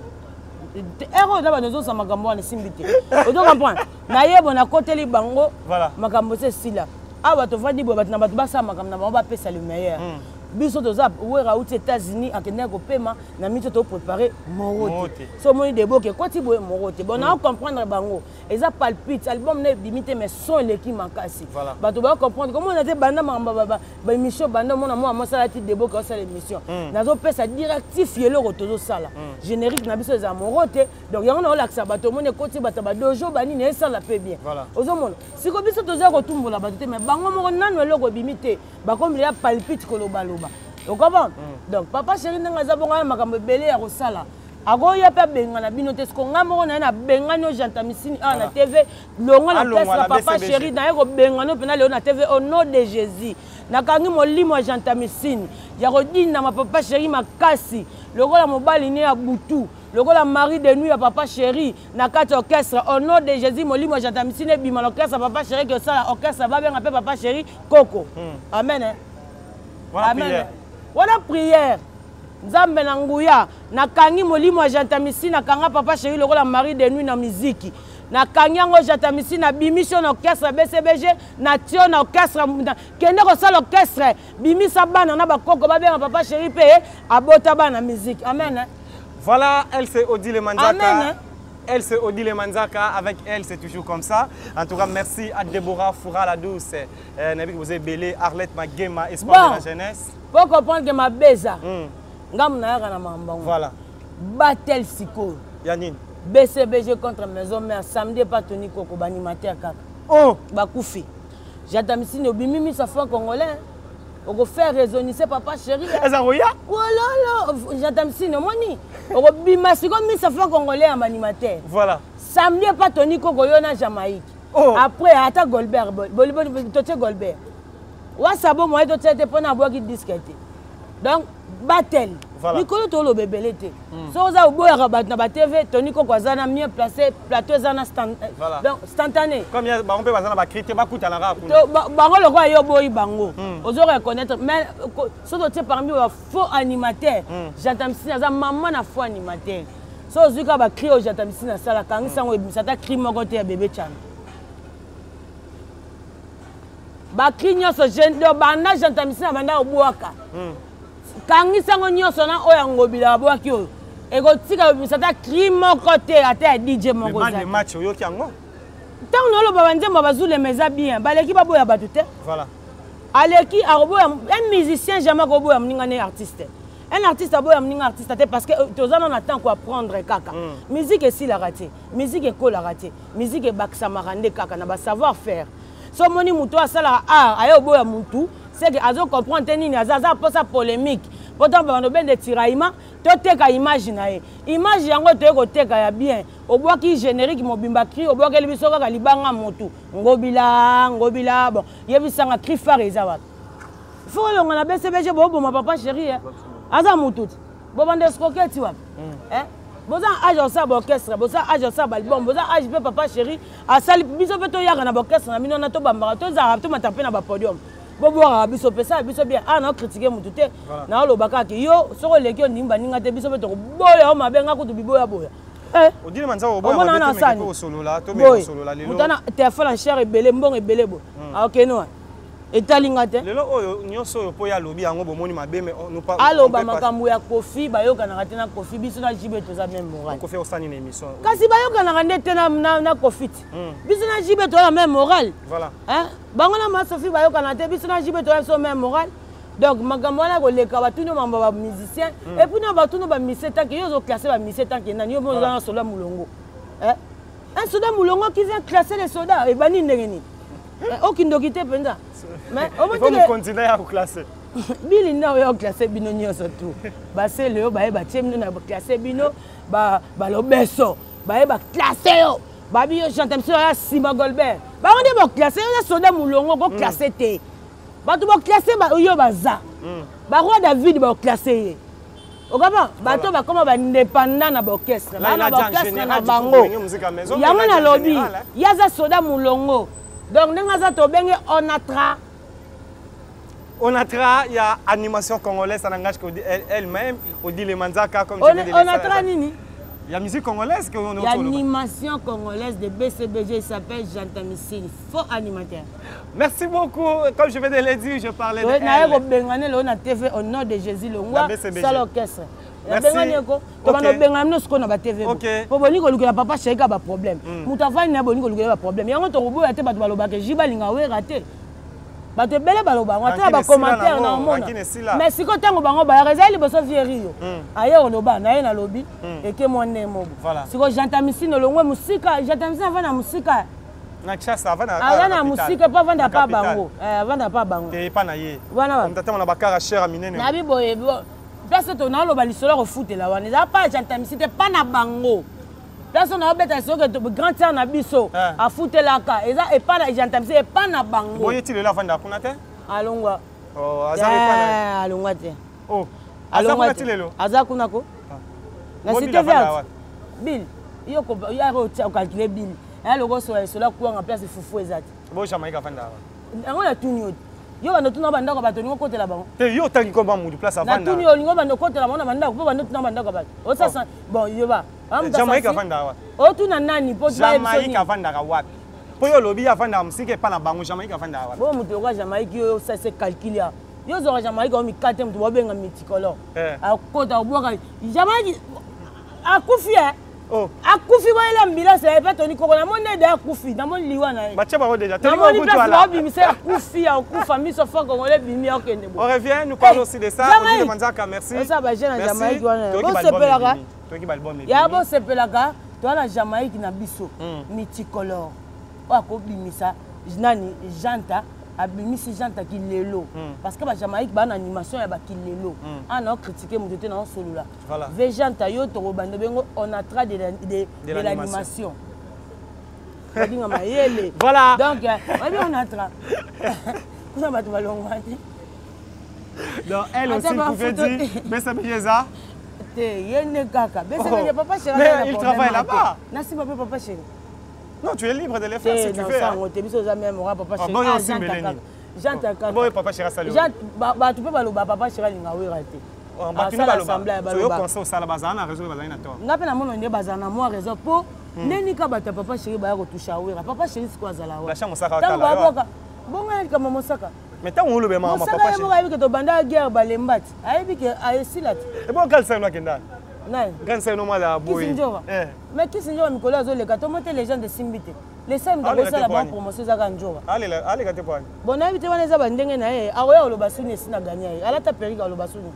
ero na banozo sa makambo wana simbite ozo comprendre na yebo na koteli bango makambo se sila awa to vandi bo batina batu basa makambo na bango ba pesa le meilleur biso toza wera aux États-Unis akende ko pema na mito to préparer morote so moni de boke koti boye morote bon na comprendre bango eza palpite album na limité mais son leki makasi bato ba comprendre comment on a été banda ba émission banda mona moi sala ti de boke ça l'émission nazo pesa directif yelo rotozo sala générique na biso za morote donc yango na laksa bato moni koti bata ba dojo bani ne ça la fait bien ozo mona siko biso toza ko tumbola bato te mais bango moko nanu eloko bimité ba comme ya palpite ko lobalo donc comment donc papa chéri nanga za bonga makambo belé ya kosala agoya pe benga na bino te sko ngamo na benga no Jean Misini na TV longa na place la papa chéri na yeko benga no pena leo na TV au nom de Jésus na kangi molimo Jean Misini ya kodina ma papa chéri makasi lokola mobali ne ya butu lokola mari de nuit ya papa chéri na kati orchestre au nom de Jésus molimo Jean Misini bima l'orchestre papa chéri que ça orchestre va benga pe papa chéri Coco amen amen voilà prière nzambe na nguya na kangi molimo ya Jean Misini na kanga papa chéri lokola mari de nuit na musique na kangi yango Jean Misini na bimission na orchestre BCBG na tio na orchestre kende ko sala orchestre bimisa bana na bakoko ba benga papa chéri pe abota bana musique amen voilà elle c'est Odile Manzaka amen elle c'est Odile Manzaka, avec elle c'est toujours comme ça. En tout cas merci à Déborah Foura la douce, Nabi vous belé Arlette Magema, espoir de la jeunesse. Pour comprendre que ma beza, ngam na yaka na mamba. Voilà. Batel siko. Yanine. BCBG contre maison mais samedi pas Tony Koko animateur kaka. Oh, bakufi. Jean Misini obimimi sa foi congolais. On faire raisonner c'est papa chéri. Ezaroya? Voilà, Jean Misini moni. On bima siko mi sa foi congolais en animateur. Voilà. Samedi pas Tony Koko yo na Jamaïque. Oh. Après ata Goldberg, Toche Goldberg. Wa sabo moi to tete pona boki disquette. Donc battle. Voilà. Nikolo to lo bebelete. So za oboya rabat na ba TV Tony Koko zana mieux placé plateau zana stand. Voilà. Donc instantané. Comme ya ba on peut bazana ba critiquer ba kuta na rap. To bango lo kwa yo boyi bango. Ozo reconnaître mais so to tete parmi les faux animateurs. Jean Misini za maman na faux animateur. So zuka ba cri au Jean Misini na sala kangi sango ebisa ta cri moko te ya bébé chan. Ba cri nyoso jeune do banda Jean Misini banda obuaka. Kangi sango nyoso na oya ngobila boaki oyo. Ego tika ebisa ta cri moko te ata DJ moko za. Le match yo ki ango. Tant no lo babanzemba bazule meza bien. Baleki baboya batu te. Voilà. Aleki aroboya un musicien jamais koboya mninga ne artiste. Un artiste aboya mninga artiste parce que tozana na temps ko apprendre kaka. Musique est si la raté. Musique est ko la raté. Musique est baksa marande kaka na ba savoir faire. So moni muto asala art ayo boya mutu que azo comprendre nini azaza posa polémique pourtant bando ben de tiraillement to teka image na ye image yango to ko teka ya bien obwaki générique mobimba cri obwaki biso kaka libanga motu ngobila bon yebisanga cri phare ezaba faut longa na BCBG bo ma papa chéri aza mututi bo bande skoketi wa boza age ça orchestre boza age ça album boza age pe papa chéri asali biso pe to yaka na orchestre na bino na to bambara to za to matape na ba podium boboa biso pe ça biso bien ana critiquer mututé na lo bakaki yo soko leki onimba ninga te biso pe to boya o mabenga kutu biboya boya odile manza oboya na sani o solo la to me solo la lelo mutana téléphone cher ebele mbongo ebele bo akeno etalinga te lelo oyo nyonso oyo po ya lobi yango bomoni mabe mais nous pas aloba makambo ya kofi bayokanaka te na kofi biso na jibe toza même moral kofi osani na émission kasi bayokanaka nde te na kofi biso na jibe toza même moral voilà bango na masofi bayokana te biso na jibe toza même moral donc makambo wana koleka batuno mambo ba musicien et puis na batuno ba musicien tant que yo zo classer ba musicien tant que nani yo mo na soda mulongo un soda mulongo qui vient classer les soldats et bani ndengeni okindoki te penza mais on va continuer à classer bili na yo classer bino nyonso tout ba c'est le ba bino na classer bino ba lobeso ba classer yo ba bi yo chanter monsieur ya Simba Golbert ba on dit ba classer yo soda mulongo ko classer te ba tu ba classer ba yo baza ba roi David ba classer okaba ba to ba koma ba indépendant na ba orchestre na ba orchestre na bango yango na lobby yaza soda mulongo donc nengaza to benge Onatra, il y a animation congolaise en langage elle-même, Odile Manzaka comme je viens de le Onatra nini? Il y a musique congolaise que on a. Il y a animation congolaise de BCBG, il s'appelle Janta Missile, faux animateur. Merci beaucoup, comme je viens de le dire, je parlais de elle. On a TV au nom de Jésus le roi, ça l'orchestre. Merci. Ok. Pour boni ko lukela papa cheka ba problème. Mutafani na boni ko lukela ba problème. Yango to rubo ya te bato baloba ke jiba linga we raté. Bato bele baloba ngata ba commentaire na mona. Mais siko tango bango ba rezali boso vierio. Aye oloba na ye na lobi et que mon nemo. Siko Janta Missine longwe musika, Janta Missine vana musika. Na kishasa vana. Vana musika pa vanda pa bango. Vanda pa bango. Te pa na ye. Wana. Mtata mona bakara cher aminene. Na bi boye place to na lo balisolo ko foot la wana za pa Janta Missine pas na bango. Place on a beta so que grand sœur na biso a foot la ka eza et pas na Janta Missine pas na bango. Boye ti le la vanda kuna te? Alongwa. Oh, azari pa na. Alongwa te. Oh. Alongwa ti lelo. Azakuna ko. Na cité verte. Bill. Yo ko ya ro tia calculer bill. Ya logo so la ku en place fufu ezati. Bo Jamaïque vanda. On a tout niot. Yo bando tuna banda ko bato ngo kotela bango te yo tangi ko ba mudu place avanda na tuni yo ngo bando kotela bango na banda ko bando tuna banda ko bato o sasa bon yo ba Jamaïque avanda wa o tuna nani po Jamaïque avanda ka wat po yo lobi avanda musike pa na bango Jamaïque avanda wa bo mutu ko Jamaïque yo ça c'est calculé yo zo Jamaïque o mi kate mutu bobenga multicolore a kota obwaka Jamaïque akufi oh akufi wala mbila c'est pas toni ko na monde de akufi na monde liwa na ba tcheba déjà toni ko kutu ala bi mise akufi akufa miso fo ko ngole bi mi okende bo on revient nous parlons aussi de ça on dit Manzaka merci ça ba jeune na Jamaïque wana bo sepelaka ya bo sepelaka to na Jamaïque na biso multicolore o ko bimisa nani Janta abimisi Janta kilelo parce que ba Jamaïque ba na animation ya ba kilelo ana critiquer muté na solo là ve Janta yo to bando bengo on a tra de l'animation dinga mayele voilà donc on a tra kuna ba to balongwa donc elle aussi pouvait dire BCBG ça te yene kaka BCBG papa chéri mais il travaille là-bas nasi papa chéri. Non, tu es libre de les faire si tu veux. Non, tu es même papa chéri. Bon, aussi Mélanie. J'entends. Bon, papa chéri salut. Tu peux pas le papa chéri linga oui raté. On va finir par le so yo conseil ça la bazana na réseau bazana na toi. Ngape na mono ndé bazana moi réseau po neni ka bata papa chéri ba ko toucha wera. Papa chéri c'est quoi zala wa. La chambre saka kala. Bon ngai kama mosaka. Mais tant on le be mama papa chéri. Mosaka yo ka to banda guerre balembati. Ayebi ke ayesilat. Et bon quel c'est no kenda. Non. Quand c'est normal à boy. Mais qui c'est yo mikolo zo le ka to monter les gens de Simbite. Les femmes de ça la bonne promotion za kanjora. Allez gâté point. Bon na bité wana za ba ndenge na ye. Aoya lo basuni sina gagner. Ala ta perika lo basuni.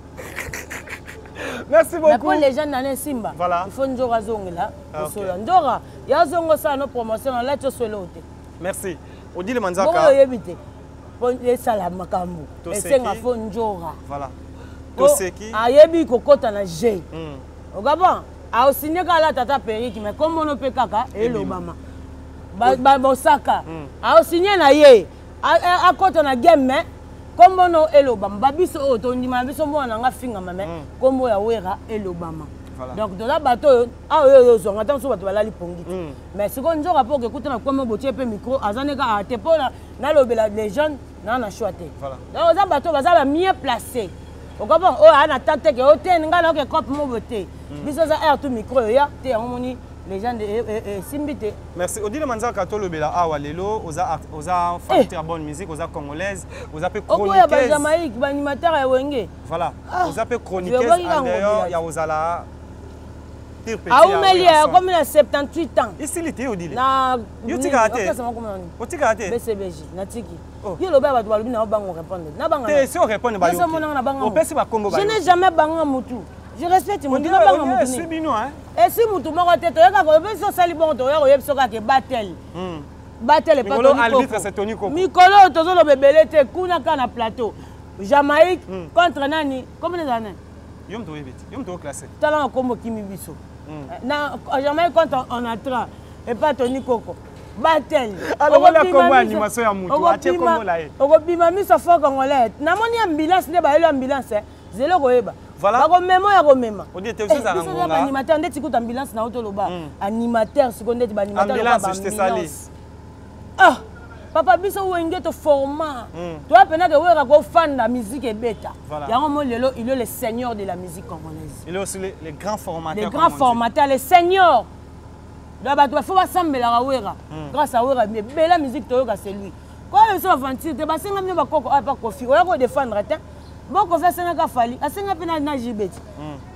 Merci beaucoup. Mais pour les gens dans Simba. Voilà. Il faut njora zongela. Sola ndora. Ya zongo ça no promotion là tu solo te. Merci. Odile Manzaka. Bon yebite. esala makambo esenga fo njora voilà toseki ayebi kokota na G ogaba aosigné kala tata periki mais comme on peut kaka elobama bosaka aosigné na ye akota na game mais comme on elobama babiso otondima biso mwana nga finga mame kombo ya wera elobama donc dans la bateau on attend so bato balali pongi mais c'est qu'on njora pour que écouter na comme botie pe micro azaneka a te pona na lobela les jeunes na choité donc za bateau bazala mieux placé okaba o ana tante ke hotel ngala ke cop mo bote biso za air tout micro ya te amoni les gens de simbité. Merci. Odile Manzaka Katolo Bela Awa Lelo, oza fanti bonne musique, oza congolaise, oza pe chroniqueuse. Okoya ba Jamaïque, ba animateur ya wenge. Voilà. Oza pe chroniqueuse en dehors ya ozala pire petit. Ah Omelia comme il a 78 ans. Ici il était Odile. Na Yotika ate. Otika ate. BCBJ, natiki. Yo loba ba to na bango répondre. Na banga. Te si on répond ba yo. On peut se ba kombo ba. Je n'ai jamais banga mutu. Je respecte mon Dieu. On est bino hein. Et si mutu moko tete yaka ko beso sali bon to yako yebso ka ke battle. Battle pas Mikolo arbitre c'est Tony Koko. Mikolo tozo lo bebele te kuna kana plateau. Jamaïque contre nani? Combien d'années? Yom to yebiti. Yom to classé. Talent kombo kimi biso. Na Jamaïque contre on atra et pas Tony Koko. Battle. Alors la combo animation ya mutu atie kombo la ye. Oko bima miso fo congolais. Na moni ambulance ne ba ele ambulance. Zelo koyeba. Voilà. Ba memo ya komema. On dit aussi ça ngonga. Animateur ndeti kuta ambulance na auto loba. Animateur secondaire ba animateur ambulance je te salue. Ah papa biso wenge to format. Toi pena que wera ko fan la musique et bêta. Yango mo lelo il est le seigneur de la musique congolaise. Il est aussi les grands formateurs. Les grands formateurs, les seigneurs. Donc ba to faut ensemble la wera. Grâce à wera mais belle musique to c'est lui. Quand ils sont aventure te ba senga ba koko pas kofi. Oya ko défendre ta. Bon ko fa senga ka fali. Asenga pena na jibeti.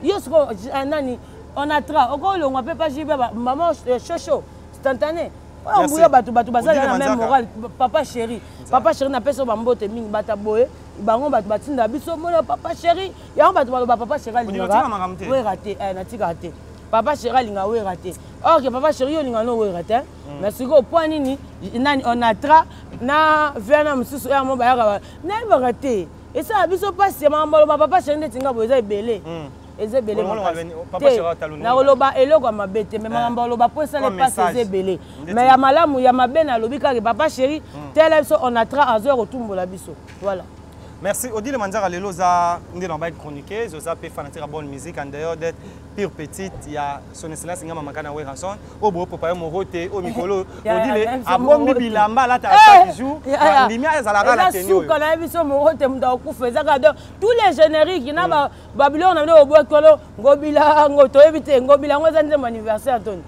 Yo sko nani on a tra. Oko lo on peut pas jibe maman chocho instantané. On bouya batu bazala na même moral papa chéri n'a pas so bambote mingi bata boye bango batu batinda biso mola papa chéri ya batu baloba papa chéri linga we raté na tika raté papa chéri linga we raté OK papa chéri yo linga no we raté mais siko point nini nani on a tra na vena msusu ya mo ba ya na ba raté et ça biso passe mambo papa chéri ndetinga boye za ebele ezebele papa chéri talonné na oloba eloko mabete mais mambo oloba po ça ne passe ezebele mais ya malamu ya mabena lobi ka papa chéri tel so on a tra azor otumbola biso voilà. Merci. Odile Manzaka Lelo za ndé ba chroniqueuse, za pe fanatique bonne musique en dehors d'être pure petite, il y a son excellence ngama makana we ranson, o bo papa morote, o mikolo, Odile abombi bilamba la ta chaque jour, ndimia za la tenue. Suka na biso morote mda okufa za ka tous les génériques na Babylone na obo kolo ngobila ngoto ebite ngobila ngoza ndé anniversaire ton.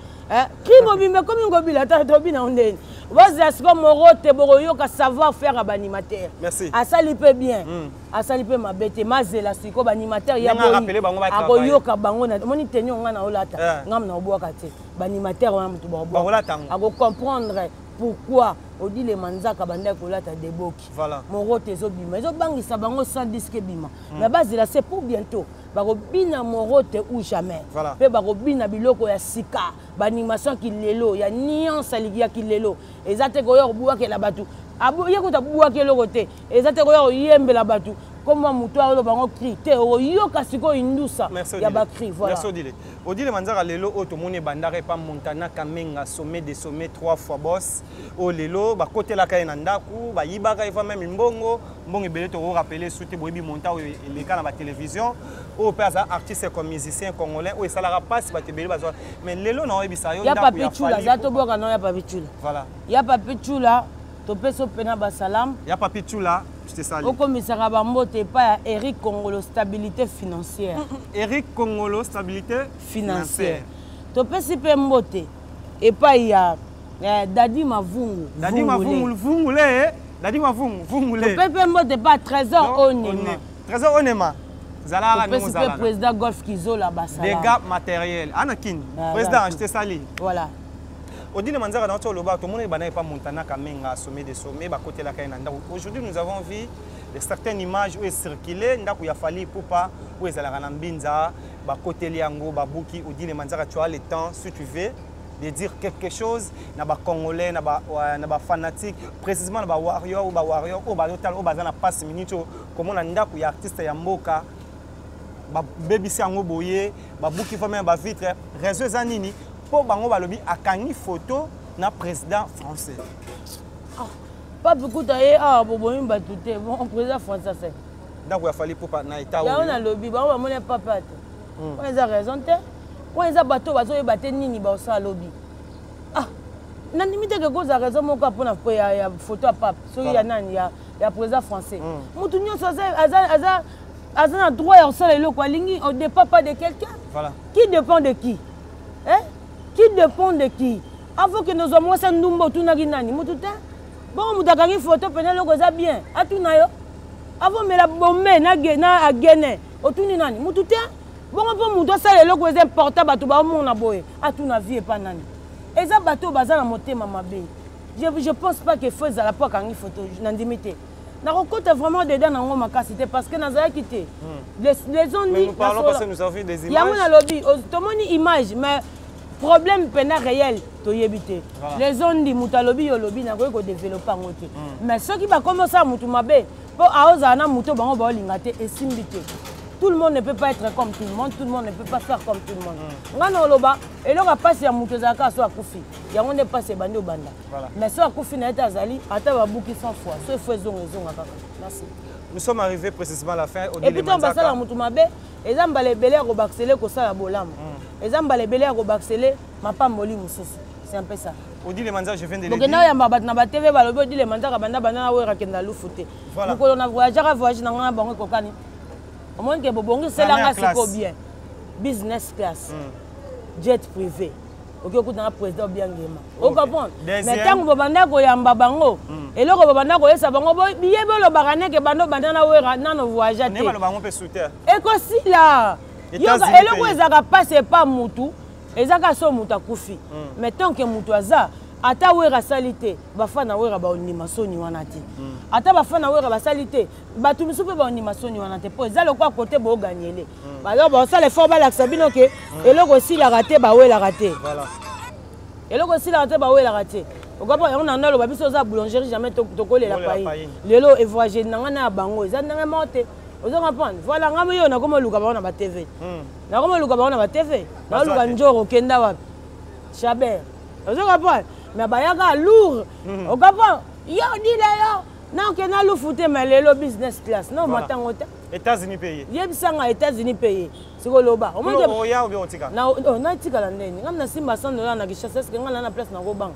Kimo bimbe comme ngobila ta to bina ondeni. Vous êtes comme Morote Boroyo qui savoir faire un animateur. Merci. À ça il peut bien. À ça il peut ma bête mazela siko animateur ya boy. A boyo ka bango na moni tenyo nga na olata. Ngam na oboka te. Ba animateur wa mutu ba boka. A go comprendre pourquoi Odile Manzaka banda ko lata deboki. Voilà. Morote zo bima. Zo bangisa bango sans disque bima. Mais bazela c'est pour bientôt. Barobina Morote ou jamais. Voilà. Pe barobina biloko ya sika. Ba animation ki lelo ya nuance aligia ki lelo. Ezate koyo buwa ke la batu. Abu yekuta buwa ke lokote. Ezate koyo yembe la batu. Comme mutu alo bango cri te yo kasiko indusa ya ba cri voilà. Merci Odile. Odile Manzaka lelo otomone bandare pa Montana Kamenga sommet des sommets 3 fois boss. O lelo ba côté la kay na ndaku ba yibaka ifa même mbongo ebele to rappeler souté boyebi monta les cas na ba télévision o pesa artiste comme musicien congolais o esalara passe ba tebele ba mais lelo na oyebisa yo ndaku ya papichula za to boka na ya papichula. Voilà. Ya papichula to peso pena ba salam. Ya papichula. Je te salue. Au commissaire Bambote pas Eric Congolo stabilité financière. Eric Congolo stabilité financière. To pesi pe mbote et pas il y a Dadi Mavungu. Dadi Mavungu vungule. Dadi Mavungu vungule. To pe mbote pas trésor onema. Trésor onema. Zalara nous Zala. Président Golf Kizo la basala. Dégâts matériels. Anakin. Président, je te salue. Voilà. Odile Manzaka dans tout le bas, tout le monde est pas Montana Kamenga sommet des sommets, bah côté la Kainanda. Aujourd'hui, nous avons vu certaines images où est circulé, où il a fallu pour pas où est la Ranambinza, bah côté Liango, bah Bouki, Odile Manzaka, tu as le temps si tu veux. de dire quelque chose na ba congolais na ba fanatique précisément na ba warrior ou ba lotal ou ba na passe minute comme on a ndako ya artiste ya mboka ba bebisi yango boye ba buki fa même ba vitre réseau za nini po bango balobi akangi photo na président français pas beaucoup d'ailleurs ah bobomi batute bon président français c'est donc il a fallu pour na état où on a lobby ba on a pas pas on a raison te on a bateau bazo e baté nini ba ça lobby ah na limite que cause raison moko pour na ya photo à pape so ya nani ya président français mutu nyonso aza droit ya ça le quoi lingi on dépend pas de quelqu'un voilà qui dépend de qui hein qui dépend de qui avant que nos hommes ça ndumba tunaki nani mutu te bon mutu akangi photo pena loko za bien atuna yo avant mais la bombe na agene otuni nani mutu te bon po mutu ça le loko est important bato ba mona boye atuna vie pas nani eza bato baza na motema mabe je pense pas que faut za la pas kangi photo nandimité na kokota vraiment dedans na ngoma makasité parce que nazaya quitté les on dit nous parlons parce que nous avons vu des images ya mona lobby tomoni image mais problème pena réel to yebité les on dit muta lobby yo lobby na ko développer ngote mais ceux qui va commencer à mutu mabe po aoza na muto bango ba lingate esimbité. Tout le monde ne peut pas être comme tout le monde ne peut pas faire comme tout le monde. Ngana loba et là passe ya muto zaka so akufi. Ya on ne passe bandi obanda. Mais so akufi na eta zali ata ba buki 100 fois. So faisons kaka. Merci. Nous sommes arrivés précisément à la fin. Et puis on passe la mutu mabe, ezamba le belé ko baxeler ko sala bolam. Ezamba le belé ko baxeler mapa moli mususu. C'est un peu ça. Odile Manza, je viens de le dire. Donc na yamba na ba TV ba lobi Odile Manza ka banda bana wera kenda lufute. Voilà. Ko na voyage na ngana bango ko kani. Au moins que Bobongi c'est là c'est bien. Business class. Jet privé. OK écoute na président bien ngema. O comprendre. Mais tant que banda ko yamba bango. Et là ko banda ko esa bango biye bolo bagane ke bando banda na wera na no voyage te. Ne ba bango pe souter. Et ko si là. Yoka elo ko ezaka passer pas mutu. Ezaka so mutu akufi. Mais tant que mutu aza ata wera salite bafana wera ba onima soni wana te ata bafana wera ba salite batu misupe ba onima soni wana te po ezalo kwa côté bo gagnele alors ba ça les fort ba la sabino ke eloko si la raté ba wela raté voilà eloko si la raté ba wela raté okapa on a ndalo ba biso za boulangerie jamais to kolela payi lelo evoyager nanga na bango eza ndanga monte ozo comprendre voilà ngamo yo na komo luka ba na ba TV na komo luka ba na ba TV na luka njoro kenda wapi Chabert ozo comprendre mais bayaka lourd au Gabon yo dit là non que na lu fouté mais le business class non matango États-Unis payé yebisanga États-Unis payé siko loba au moins oya ou bien otika na tika la ndeni ngam na simba $100 na Kinshasa est-ce que ngana na place na go bank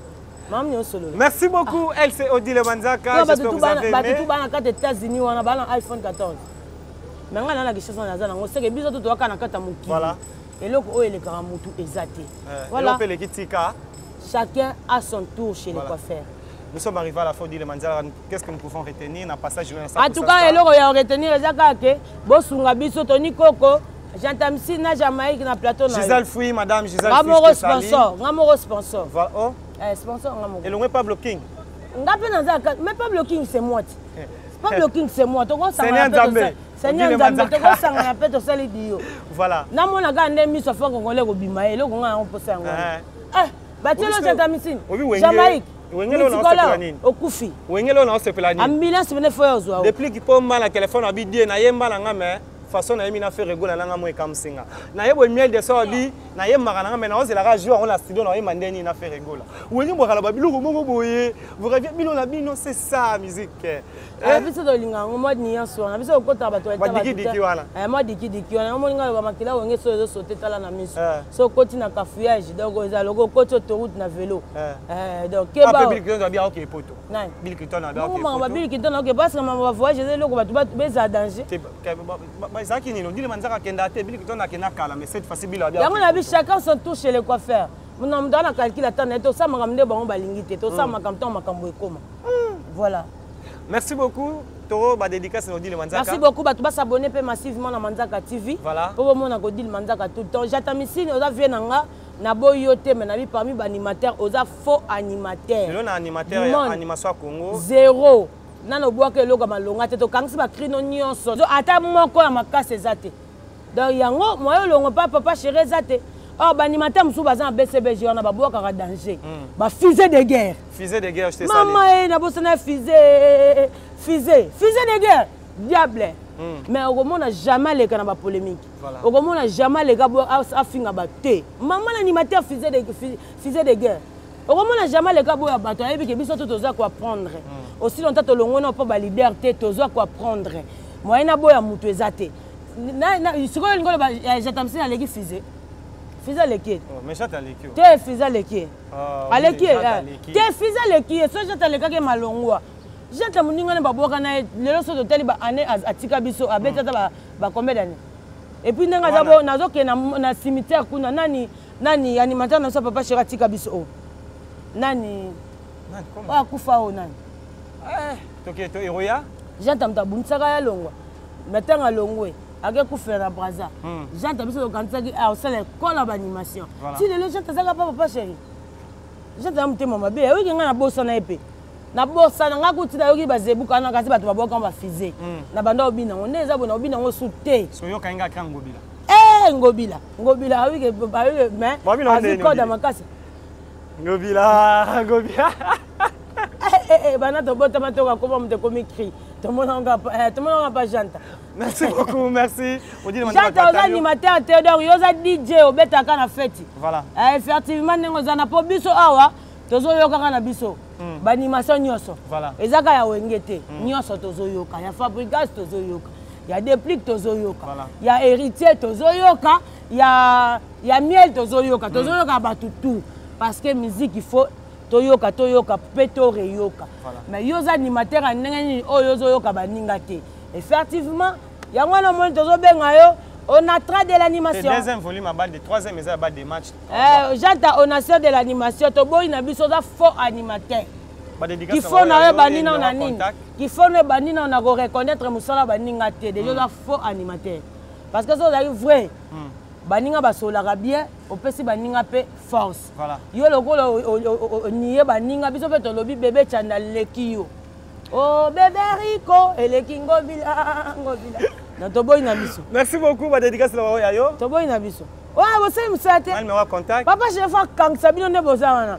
mam nyo solo merci beaucoup elle c'est Odile Manzaka j'espère que vous avez aimé batu bana kata États-Unis wana bana iPhone 14 mais ngana na Kinshasa na zana ngo seke biso to toka na kata muki voilà eloko oyo le karamutu ezate voilà on peut les kitika. Chacun a son tour chez les coiffeurs. Nous sommes arrivés à la fin de Manzala. Qu'est-ce que nous pouvons retenir dans le passage? En tout cas, il y a retenir les akake. Bosunga biso Tony Coco. J'entends si na Jamaïque na plateau na. Gisèle Fouy, madame Gisèle Fouy. Ngamoro sponsor, ngamoro sponsor. Oh. Sponsor ngamoro. Et l'on pas blocking. Ngapé na zaka, mais pas blocking c'est moi. Pas blocking c'est moi. Toko ça va. Seigneur Nzambe, toko sanga na peto sali dio. Voilà. Na mona ga ndemi so fa ngolé ko bima e lo nga on posa ngolé. Batelo chata misini. Jamaïque. Okufi. Wengelo na osepelani. Ambulance bene foyo zwa. Depuis qu'il peut mal à téléphone abi die na yemba na ngame façon na yemi na faire rigola na ngamo ekamsinga. Na yebo miel de sordi na yemba na ngame na ozela ka jouer on la studio na yemba ndeni na faire rigola. Wengi bokala ba biloko moko boye. Vous rêvez bino na bino c'est ça musique. Biso to linga ngo ni yanso na biso okota bato eta ba diki wana. Moi diki wana mo linga ba makila wenge so sauter tala na miso. So koti na cafouillage donc oza logo koti autoroute na vélo. Donc keba Bill Clinton a bien OK poto. Bill Clinton a bien OK. Comment Bill Clinton OK parce que ma voyage les logo bato beza danger. Zaki nino Odile Manzaka kenda te Bill Clinton akena kala mais cette fois-ci Bill a bien. Yango na bi chacun son tour chez les coiffeurs. Mon dans la calcul attendre to ça makamde bango balingi te to ça makamto makambo ekoma. Voilà. Merci beaucoup. Toro ba dédicace Odile Manzaka. Merci beaucoup bato ba s'abonner pe massivement na Manzaka TV. Voilà. Pour moi na Odile Manzaka tout le temps. J'atamisine oza vie nanga na boyote mais na bi parmi ba animateur oza faux animateur. Le na animateur et animation Congo. Zéro. Nano boaka eloko malonga te to kangisi ba crino nyonso. Ata moko ya makase ezate. Donc yango moyo longo papa chéri ezate. Oh, l'animateur moussou bazan BCBG on a baboua kara danger. Ba fusée de guerre. Fusée de guerre, je t'ai salé. Maman na bosana fusée de guerre. Diable. Mais au moment n'a jamais les cas dans la polémique. Au moment n'a jamais les gars à finir battre. Maman l'animateur fusée de guerre. Au moment n'a jamais les gars à battre. Et puis que biso tout osa quoi prendre. Aussi longtemps que l'on n'a pas la liberté, osa quoi prendre. Moi na boya mutu ezate. Na sikoyo ngolo ba jatamsi na leki fusée. Fusée leki. Oh mais chata leki. Te fusée leki. Aleki. Te fusée leki. So jata leka ke malongwa. Jata muninga na baboka na lelo so totali ba ane atika biso abeta ba combien d'années. Et puis ndanga zabo nazo ke na cimetière kuna nani animateur na so papa chéri atika biso. Nani comment akufa o nani. Toke to Eroya. Jata mtabuntsaka ya longwa. Matanga longwe. Ake kufela na braza. Jata biso lo kansaki a osala kola ba animation. Si lelo jata zaka papa chéri. Jata mtema mabe. Oyi nga na bossa na epe. Na bossa na ngakuti da yoki bazebuka na kasi bato baboka ba fize. Na banda obina on eza bona obina ngo sute. So yoka nga ka ngobila. Ngobila awike bawe mais azikoda makasi. Ngobila. Bana to bota matoka ko mte komi cri. Tout le monde n'a pas janta. Merci beaucoup, merci. Janta aux animateurs Théodore, yoza DJ au beta kana feti. Voilà. Effectivement nengo zana po biso awa, tozo yoka kana biso. Ba animation nyoso. Voilà. Ezaka ya wengete, nyoso tozo yoka, ya fabricage tozo yoka. Ya déplique tozo yoka. Ya héritier tozo yoka, ya miel tozo yoka. Tozo yoka batutu parce que musique il faut toyoka peto reyoka. Mais yoza animateur anengeni o yozo yoka baninga te. Effectivement, yango na mon tozo benga yo, on a tra de l'animation. Deuxième volume à bas de troisième et à bas des matchs. J'entends on a de l'animation, to boy na biso za faux animateur. Qui font na banina na nini? Qui font na banina on a go reconnaître musala baninga te, déjà za faux animateur. Parce que ça arrive vrai. Baninga basolaka bien opesi baninga pe force. Voilà. Yo lokolo nié baninga biso pe tolobi bébé chanda leki yo. Oh bébé Rico eleki ngobila. Na toboy na biso. Merci beaucoup ba dédicace la wa yo. Toboy na biso. Wa bosai musate. Mal me wa contact. Papa chef a kangsa bino ne bozana.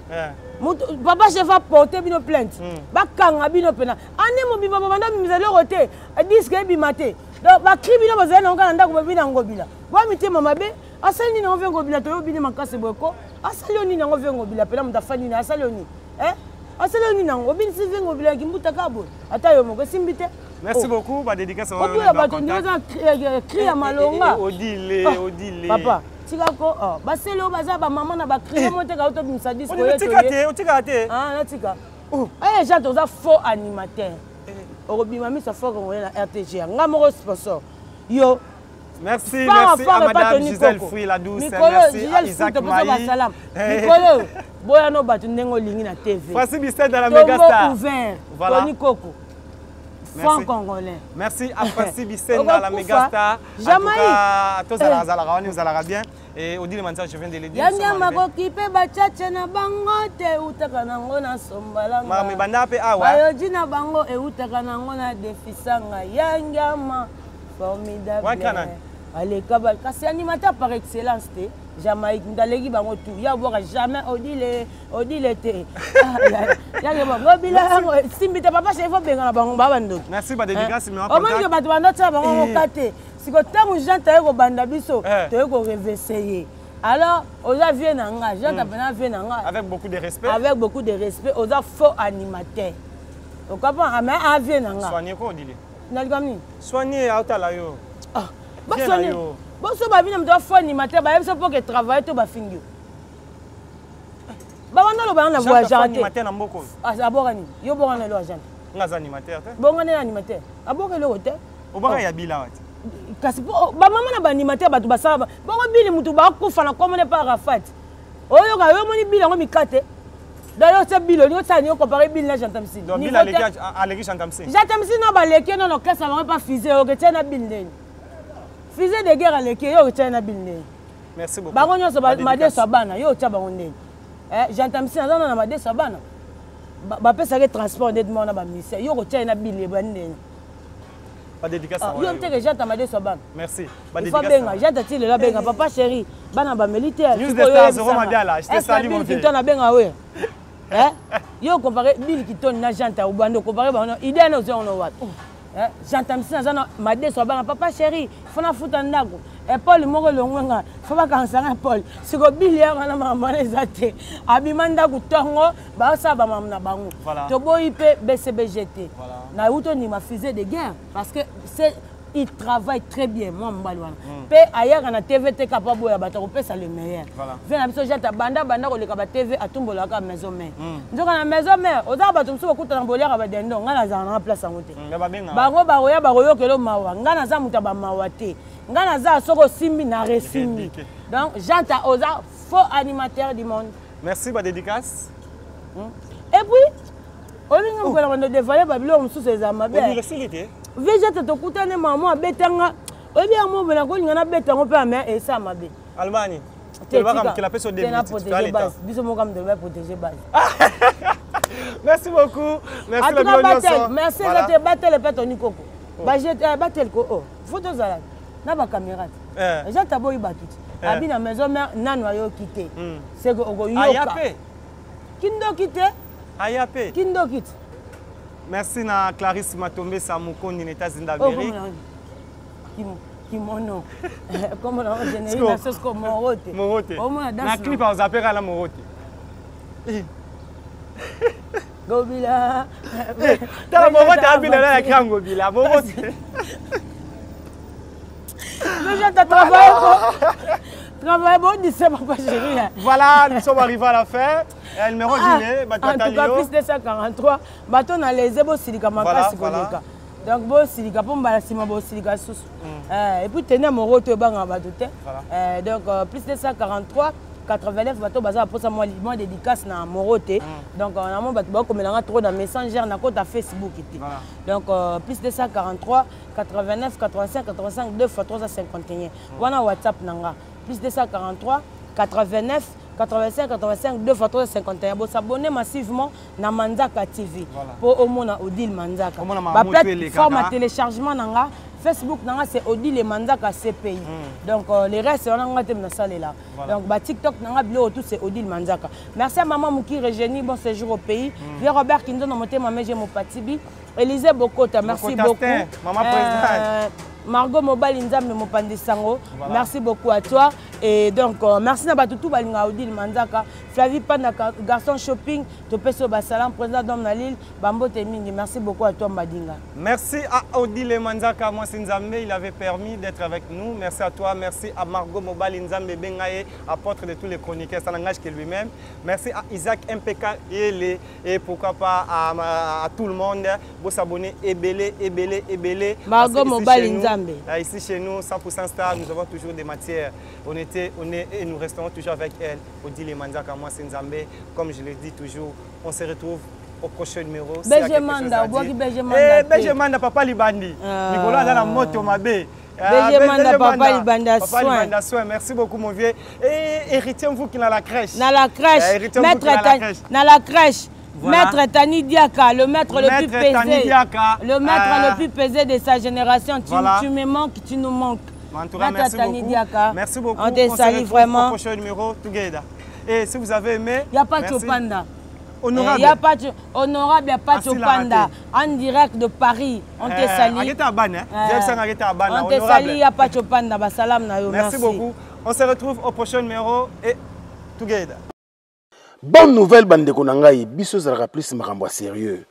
Papa chef a porter bino plainte. Ba kanga bino pena. Ane mo bima banda mizale roté. Disque bimate. Donc ba cri bino bozana ngana ndako bina ngobila. Wa mitema mabe asali na ovengo bila to yobini makase boko asali oni na ovengo bila pela mutafani na asali oni asali oni na obini si vengo bila kimbuta kabo ata yo moko simbite. Merci beaucoup ba dédicace wa yo ba to ndoza cri ya malonga odile papa tikako baselo baza ba mama na ba cri monte ka to bimisa disco yeto tika te na tika ja to za faux animateur orobima misa faux ko na RTG ngamoko sponsor yo. Merci à Madame Gisèle Fouy la douce. Merci à Isaac Maï. Nicolo, boyano batu ndengo lingi na TV. Facile Bisset dans la Megastar. Ouvert. Voilà. Tony Coco. Franc congolais. Merci à Facile Bisset dans la Megastar. Jamais. Tous à la Zala, nous allons bien. Et Odile Mansa, je viens de le dire. Yanya makoki pe bachache na bango te utaka nango na sombalanga. Mami banda pe awa. Bayoji na bango e utaka nango na defisanga. Yanyama formidable. Allez, kasi animateur par excellence, Jamaïque, ndalegi bango tout. Ya boka jamais odile te. Ya ngeba ngobila simbita papa chef benga na bango babando. Merci ba dédicace mais on contact. O mangi batu bando tsa bango kate. Siko tamu janta yeko banda biso, to yeko réveiller. Alors, oza vient nanga, janta bana vient nanga. Avec beaucoup de respect. Avec beaucoup de respect, oza faux animateur. O comprend mais a vient nanga. Soigner ko odile. Nalgamni. Soigner autala yo. Bon, so ba vina mto fo animateur ba yebso pour que travailler to ba fingi. Ba wana lo ba na voyage animateur na mboko. Abora ni. Yo bonga na lo agent. Ngaza animateur te. Bonga na animateur. Aboka lo hotel. Obaka ya bila wati. Kasi ba mama na ba animateur ba to ba saba. Bonga bili mutu ba kufa na komone pa Rafat. Oyo ga yo moni bili ngo mikate. D'ailleurs c'est bili ni otani yo comparer bili na Jantamsi. Donc bili aleki Jantamsi. Jantamsi na ba leki non no classe va pas fiser o que tena bili ndeni. Fusée de guerre à l'équipe, yo tient bille. Merci beaucoup. Bango nyoso made sabana, yo tia bango ndeni. J'entends si na na made sabana. Ba pesa ke transport de demande ba ministère, yo tient na bille ba ndeni. Pas dédicace. Yo mteke janta made soban. Merci. Pas dédicace. Il faut benga janta tile la benga papa chéri. Bana ba militaire. News de Stars Roma Biala. Je te salue mon vieux. Ton na benga we. Hein? Yo comparer Bill Kiton na janta ou bando comparer ba idée na zo on wat. Janta msina zana made soban papa chéri. Fona futa ndako. Et Paul moko longwenga. Faut pas kansa Paul. Siko Bill ya na mama ezate. Abimanda kutongo ba sa ba mamna bango. To boy pe BCBGT. Na uto ni ma fusée de guerre parce que c'est il travaille très bien moi mbalwana. Pe ailleurs na TVT capable ya bato pesa le meilleur. Vient na biso jata banda ko leka ba TV atumbola ka maison mère. Ndoka na maison mère oza bato mso ko kuta mbolia ba dendo ngana za na place ngote. Bango ba roya ba royo kelo mawa ngana za muta ba mawa te. Ngana za soko simbi na resimbi. Donc jata oza faux animateur du monde. Merci ba dédicace. Et puis olinga mkola ndo dévaler babilo mso seza mabe. Vejata tokutane mama betanga obi amo bena ko ngana betango pe ame esa mabe Albani tu vas comme que la personne de base biso mo comme de protéger base. Merci beaucoup. Merci la bienvenue. Merci de battre pe Tony Koko ba je battre ko oh photo zala na ba caméra jata boy batuti abi na maison mère nanu ayo quitter c'est ko go yoka ayape kindo quitter ayape kindo quitter. Merci na Clarisse Matombe Samukoni n'États d'Amérique. Kimono. Comment on génère la sauce comme Morote. Morote. Na clip on appelle la Morote. Gobila. T'as Morote abina la grand Gobila. Morote. Déjà t'as travaillé. Travaille bon, dis papa chéri. Voilà, nous sommes arrivés à la fin. Le numéro dîner, en tout cas, plus de 143. Bateau dans les ébos silika makasi koleka. Donc bo silika pour mbala sima bo silika sous. Et puis tenez mon roto banga bateau. Donc plus de 143 89 bateau baza pour ça moi dédicace na morote. Donc on a mon bateau comme là trop dans Messenger na compte Facebook était. Donc plus de 143 89 85 85 2 fois 351. Wana WhatsApp nanga. Plus de 143 89 85 85 2 fois 351. Vous s'abonnez massivement na Manzaka TV pour au moins Odile Manzaka. La plateforme à téléchargement nanga Facebook nanga c'est Odile Manzaka CPI. Donc les restes on a ngate na salle là. Donc ba TikTok nanga bilo tout c'est Odile Manzaka. Merci à maman Muki Regeni, bon séjour au pays. Vieux Robert Kindo na moté mamé j'ai mon patibi. Élisée Bokota, merci beaucoup. Maman présidente. Margot Mobile Nzambe Mopandi Sango. Merci beaucoup à toi. Et donc, merci à tout Balinga Odile Manzaka. Flavie Panda, garçon shopping. Topeso Basalam, président d'Homme Nalil. Bambo Temingi. Merci beaucoup à toi, Madinga. Merci à Odile Manzaka. Moi, c'est Nzambe. Il avait permis d'être avec nous. Merci à toi. Merci à Margot Mobile Nzambe Bengaye, apôtre de tous les chroniqueurs. Ça n'engage que lui-même. Merci à Isaac MPK et pourquoi pas à tout le monde. Vous s'abonner. Ebele. Margot Mobile Nzambe. Ici chez nous, 100% Star, nous avons toujours des matières. On est et nous resterons toujours avec elle. Odile Manzaka, moi c'est Nzambe. Comme je le dis toujours, on se retrouve au prochain numéro. Béjemanda, Béjemanda, Papa Libandi. Nicolas dans la moto, ma bé. Béjemanda, Papa Libanda soin. Merci beaucoup, mon vieux. Et héritiez vous qui est dans la crèche. Dans la crèche. Dans la crèche. Voilà. Maître Tani Diaka, le maître le plus pesé. Le maître le plus pesé de sa génération. Tu me manques, tu nous manques. Merci beaucoup. Merci beaucoup. On te salue vraiment. Au prochain numéro, together. Et si vous avez aimé, il n'y a pas de Chopanda. Honorable. Il n'y a pas de honorable, il n'y a pas de Chopanda. En direct de Paris, on te salue. On te salue, il n'y a pas de Chopanda. Merci beaucoup. On se retrouve au prochain numéro et together. Bonne nouvelle, bande konangai, biso zara plus makambo sérieux.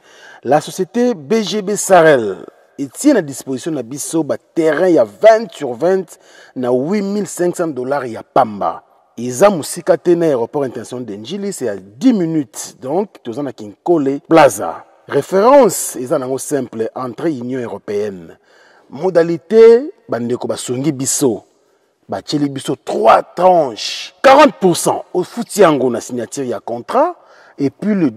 La société BGB Sarel tient à disposition de biso ba terrain ya 20 sur 20 na $8,500 ya pamba. Iza musika tena aéroport international d'Enjili, c'est à 10 minutes. Donc, tous en a Kinkole Plaza. Référence, isa nango simple, entrée Union européenne. Modalité, bande ko basongi biso. Bacheli biso 3 tranches. 40% au foutiango na signature ya contrat et puis le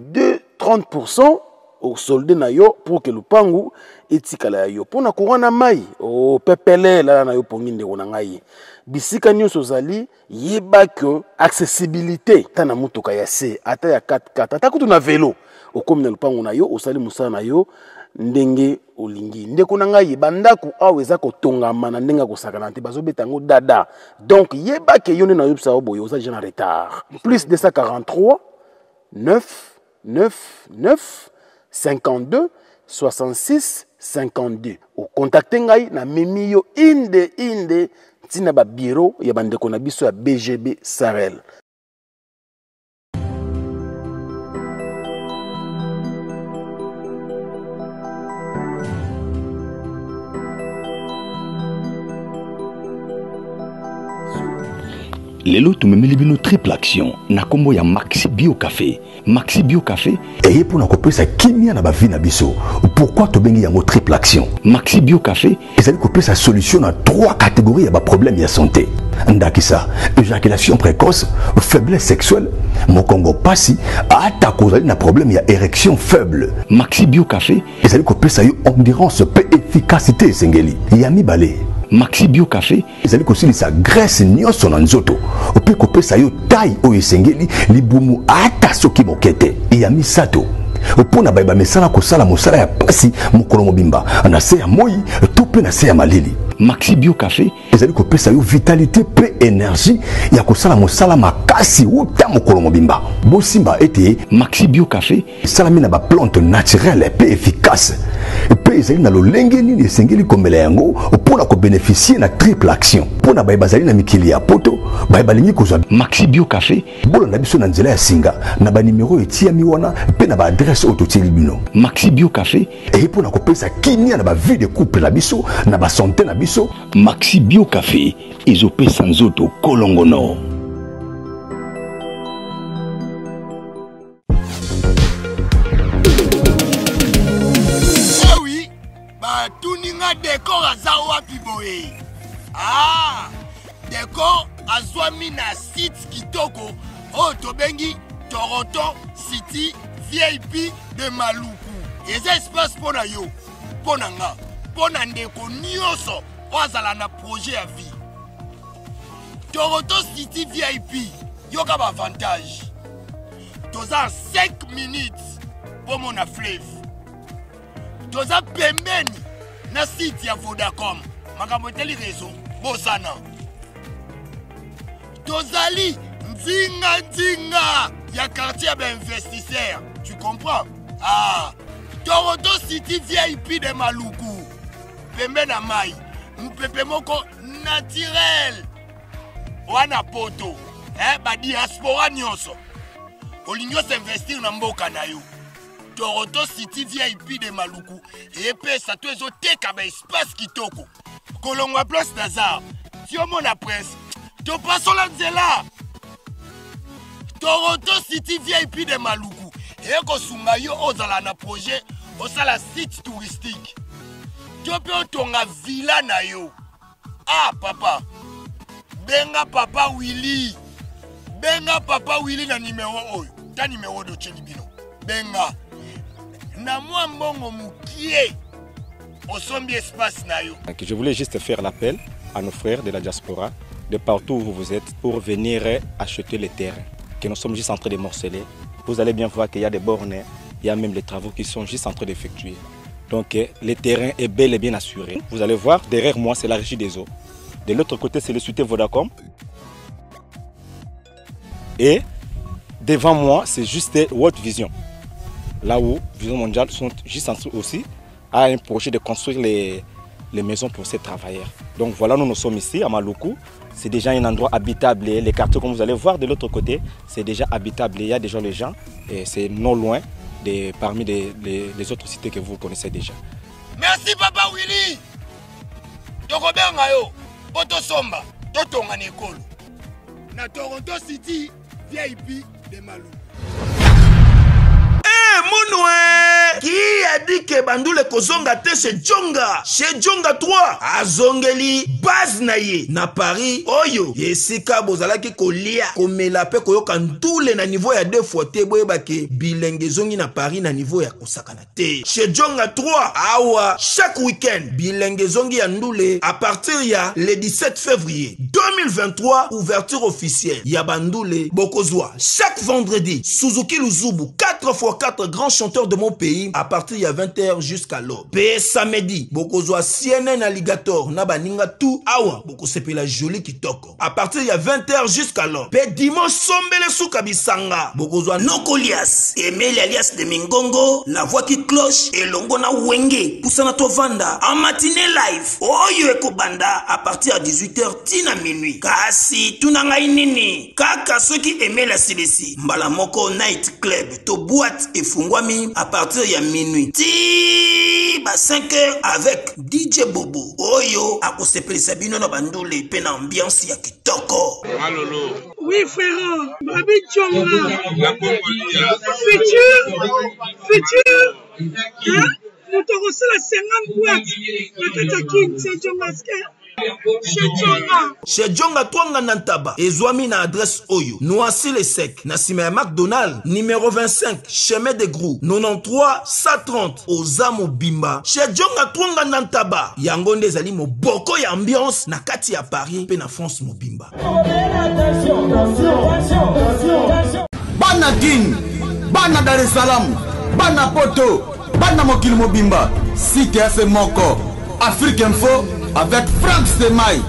30% au soldé na yo pour que le pangu etikala yo. Pour na courant mai au pepele la na yo ponginde ko na ngai. Bisika nyonso zali yeba que accessibilité tana mutuka ya C ata ya 4x4 ata kutu na vélo okomi na lupango na yo osali musala na yo ndenge olingi ndeko na ngai bandako awa eza kotongama na ndenge kosakana te bazobeta yango dada donc yeba ke yo nde na yebisa yo boye oza déjà na retard plus 243 9 9 9 52 66 52 okontakte ngai na memi yo inde ntina ba bureau ya bandeko na biso ya BGB Sarel. Lelo tumemeli bino triple action na kombo ya Maxi Bio Café. Maxi Bio Café eye pour na kopesa kimia na ba vie na biso. Pourquoi to bengi yango triple action? Maxi Bio Café ezali kopesa solution na 3 catégories ya ba problème ya santé. Ndakisa, éjaculation précoce, faiblesse sexuelle, mokongo pasi, ata kozali na problème ya érection faible. Maxi Bio Café ezali kopesa yo endurance pe efficacité esengeli. Ya mibale Maxi Bio Café ezali kosilisa graisse nyonso na nzoto ope kopesa yo taille oyo esengeli libumu ata soki mokete ya misato opona bayeba mesala kosala mosala ya pasi mokolo mobimba na se ya moi to pe na se ya malili. Maxi Bio Café ezali kopesa yo vitalité pe énergie ya kosala mosala makasi uta mokolo mobimba. Bosimba ete Maxi Bio Café salami na ba plante naturelle pe efficace pe ezali na lolenge nini esengeli komela yango opona ko bénéficier na triple action pona bayeba zali na mikili ya poto bayeba lingi kozwa Maxi Bio Café bolo na biso na nzela ya singa na ba numéro etia miwana pe na ba adresse autotili bino. Maxi Bio Café e pona kopesa kimia na ba vie de couple na biso na ba santé na biso. Maxi Bio Café ezopesa nzoto kolongono. Oui, bah tuninga décor azawa piboé. Ah, décor azwami na site kitoko o tobengi Toronto City VIP de Maluku. Eza espace pona yo, pona nga, pona ndeko nyonso ozala na projet ya vie. Toronto City VIP yoka ba avantage. Toza 5 minutes pour mon fleuve. Toza pembeni na site ya Vodacom. Makambo teli réseau bosana. Tozali nzinga ya quartier d'investisseurs. Tu comprends? Ah, Toronto City VIP de Maluku. Pembe na mai. Mpepe moko naturel. Wana poto. Ba diaspora nyonso. Olingo s'investir na mboka na yo. Toronto City VIP de Maluku. Et pe sa to ezo teka ba espace kitoko. Kolongwa place Nazar. Si o mona presse. To paso la nzela. Toronto City VIP de Maluku. Et ko sunga yo ozala na projet osala site touristique. Tu peux tonga villa na yo. Ah papa. Benga papa Willy. Benga papa Willy na numéro oyo. Ta numéro de Chelibino. Benga. Na moi mbongo mukie. Osombi espace na yo. Je voulais juste faire l'appel à nos frères de la diaspora, de partout où vous êtes, pour venir acheter les terrains. Que nous sommes juste en train de morceler. Vous allez bien voir qu'il y a des bornes, il y a même les travaux qui sont juste en train d'effectuer. Donc le terrain est bel et bien assuré. Vous allez voir, derrière moi, c'est la régie des eaux. De l'autre côté, c'est le Cité Vodacom. Et devant moi, c'est juste World Vision. Là où Vision Mondiale sont juste en dessous aussi, a un projet de construire les maisons pour ces travailleurs. Donc voilà, nous sommes ici à Maluku. C'est déjà un endroit habitable. Les quartiers, comme vous allez voir de l'autre côté, c'est déjà habitable. Il y a déjà les gens et c'est non loin parmi les autres cités que vous connaissez déjà. Merci Papa Willy. Tokobenga yo, poto somba, totonga nekolo. Na Toronto City VIP de Maluku. Mounoué Qui a dit que Bandoule kozonga te chez Djonga? Chez Djonga 3 azongeli base na ye na Paris oyo yesika bozalaki kolia komela pe koyoka ndule na niveau ya 2 fois te boyebake bilenge zongi na Paris na niveau ya kosakana te. Chez Djonga 3 awa chaque week-end bilenge zongi ya ndule à partir ya le 17 février 2023 ouverture officielle ya Bandoule bokozwa chaque vendredi Suzuki Luzubu 4x4 grands chanteurs de mon pays à partir ya 20h jusqu'à l'aube. Pe samedi bokozwa CNN Alligator na baninga tout awa bokosepela joli kitoko à partir ya 20h jusqu'à l'aube. Pe dimanche sombele suka bisanga bokozwa Nokolias Emeli alias de Mingongo la voix qui cloche et longo na wenge pusana tovanda en matinée live oyo ekobanda à partir à 18h tina minuit. Kasi tunanga inini kaka soki Emeli asilesi mbala moko night club to boîte efungwami à partir ya minuit ti ba 5h avec DJ Bobo oyo akosepelisa bino na Bandoule pe na ambiance ya kitoko. Malolo. Oui frère, Babi Djonga. Futur. Hein? Nous t'avons reçu la 50 boîtes. La Katakin, c'est Djonga. Chez Djonga Twanga Nantaba ezwami na adresse oyo Noisy le Sec na sima ya McDonald numéro 25 chemin de Grou 93 130 Ozamo Bimba. Chez Djonga Twanga Nantaba yango nde ezali moboko ya ambiance na kati ya Paris pe na France mobimba. Bana King, Bana Dar es Salaam, Bana Poto, Bana Mokili Mobimba, CTF Moko, Afrique Info avec Frank Stemai,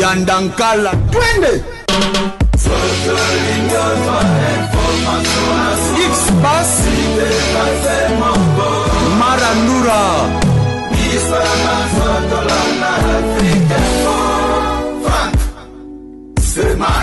Yandankala, Twende. X-Bass, Marandura, Frank Stemai.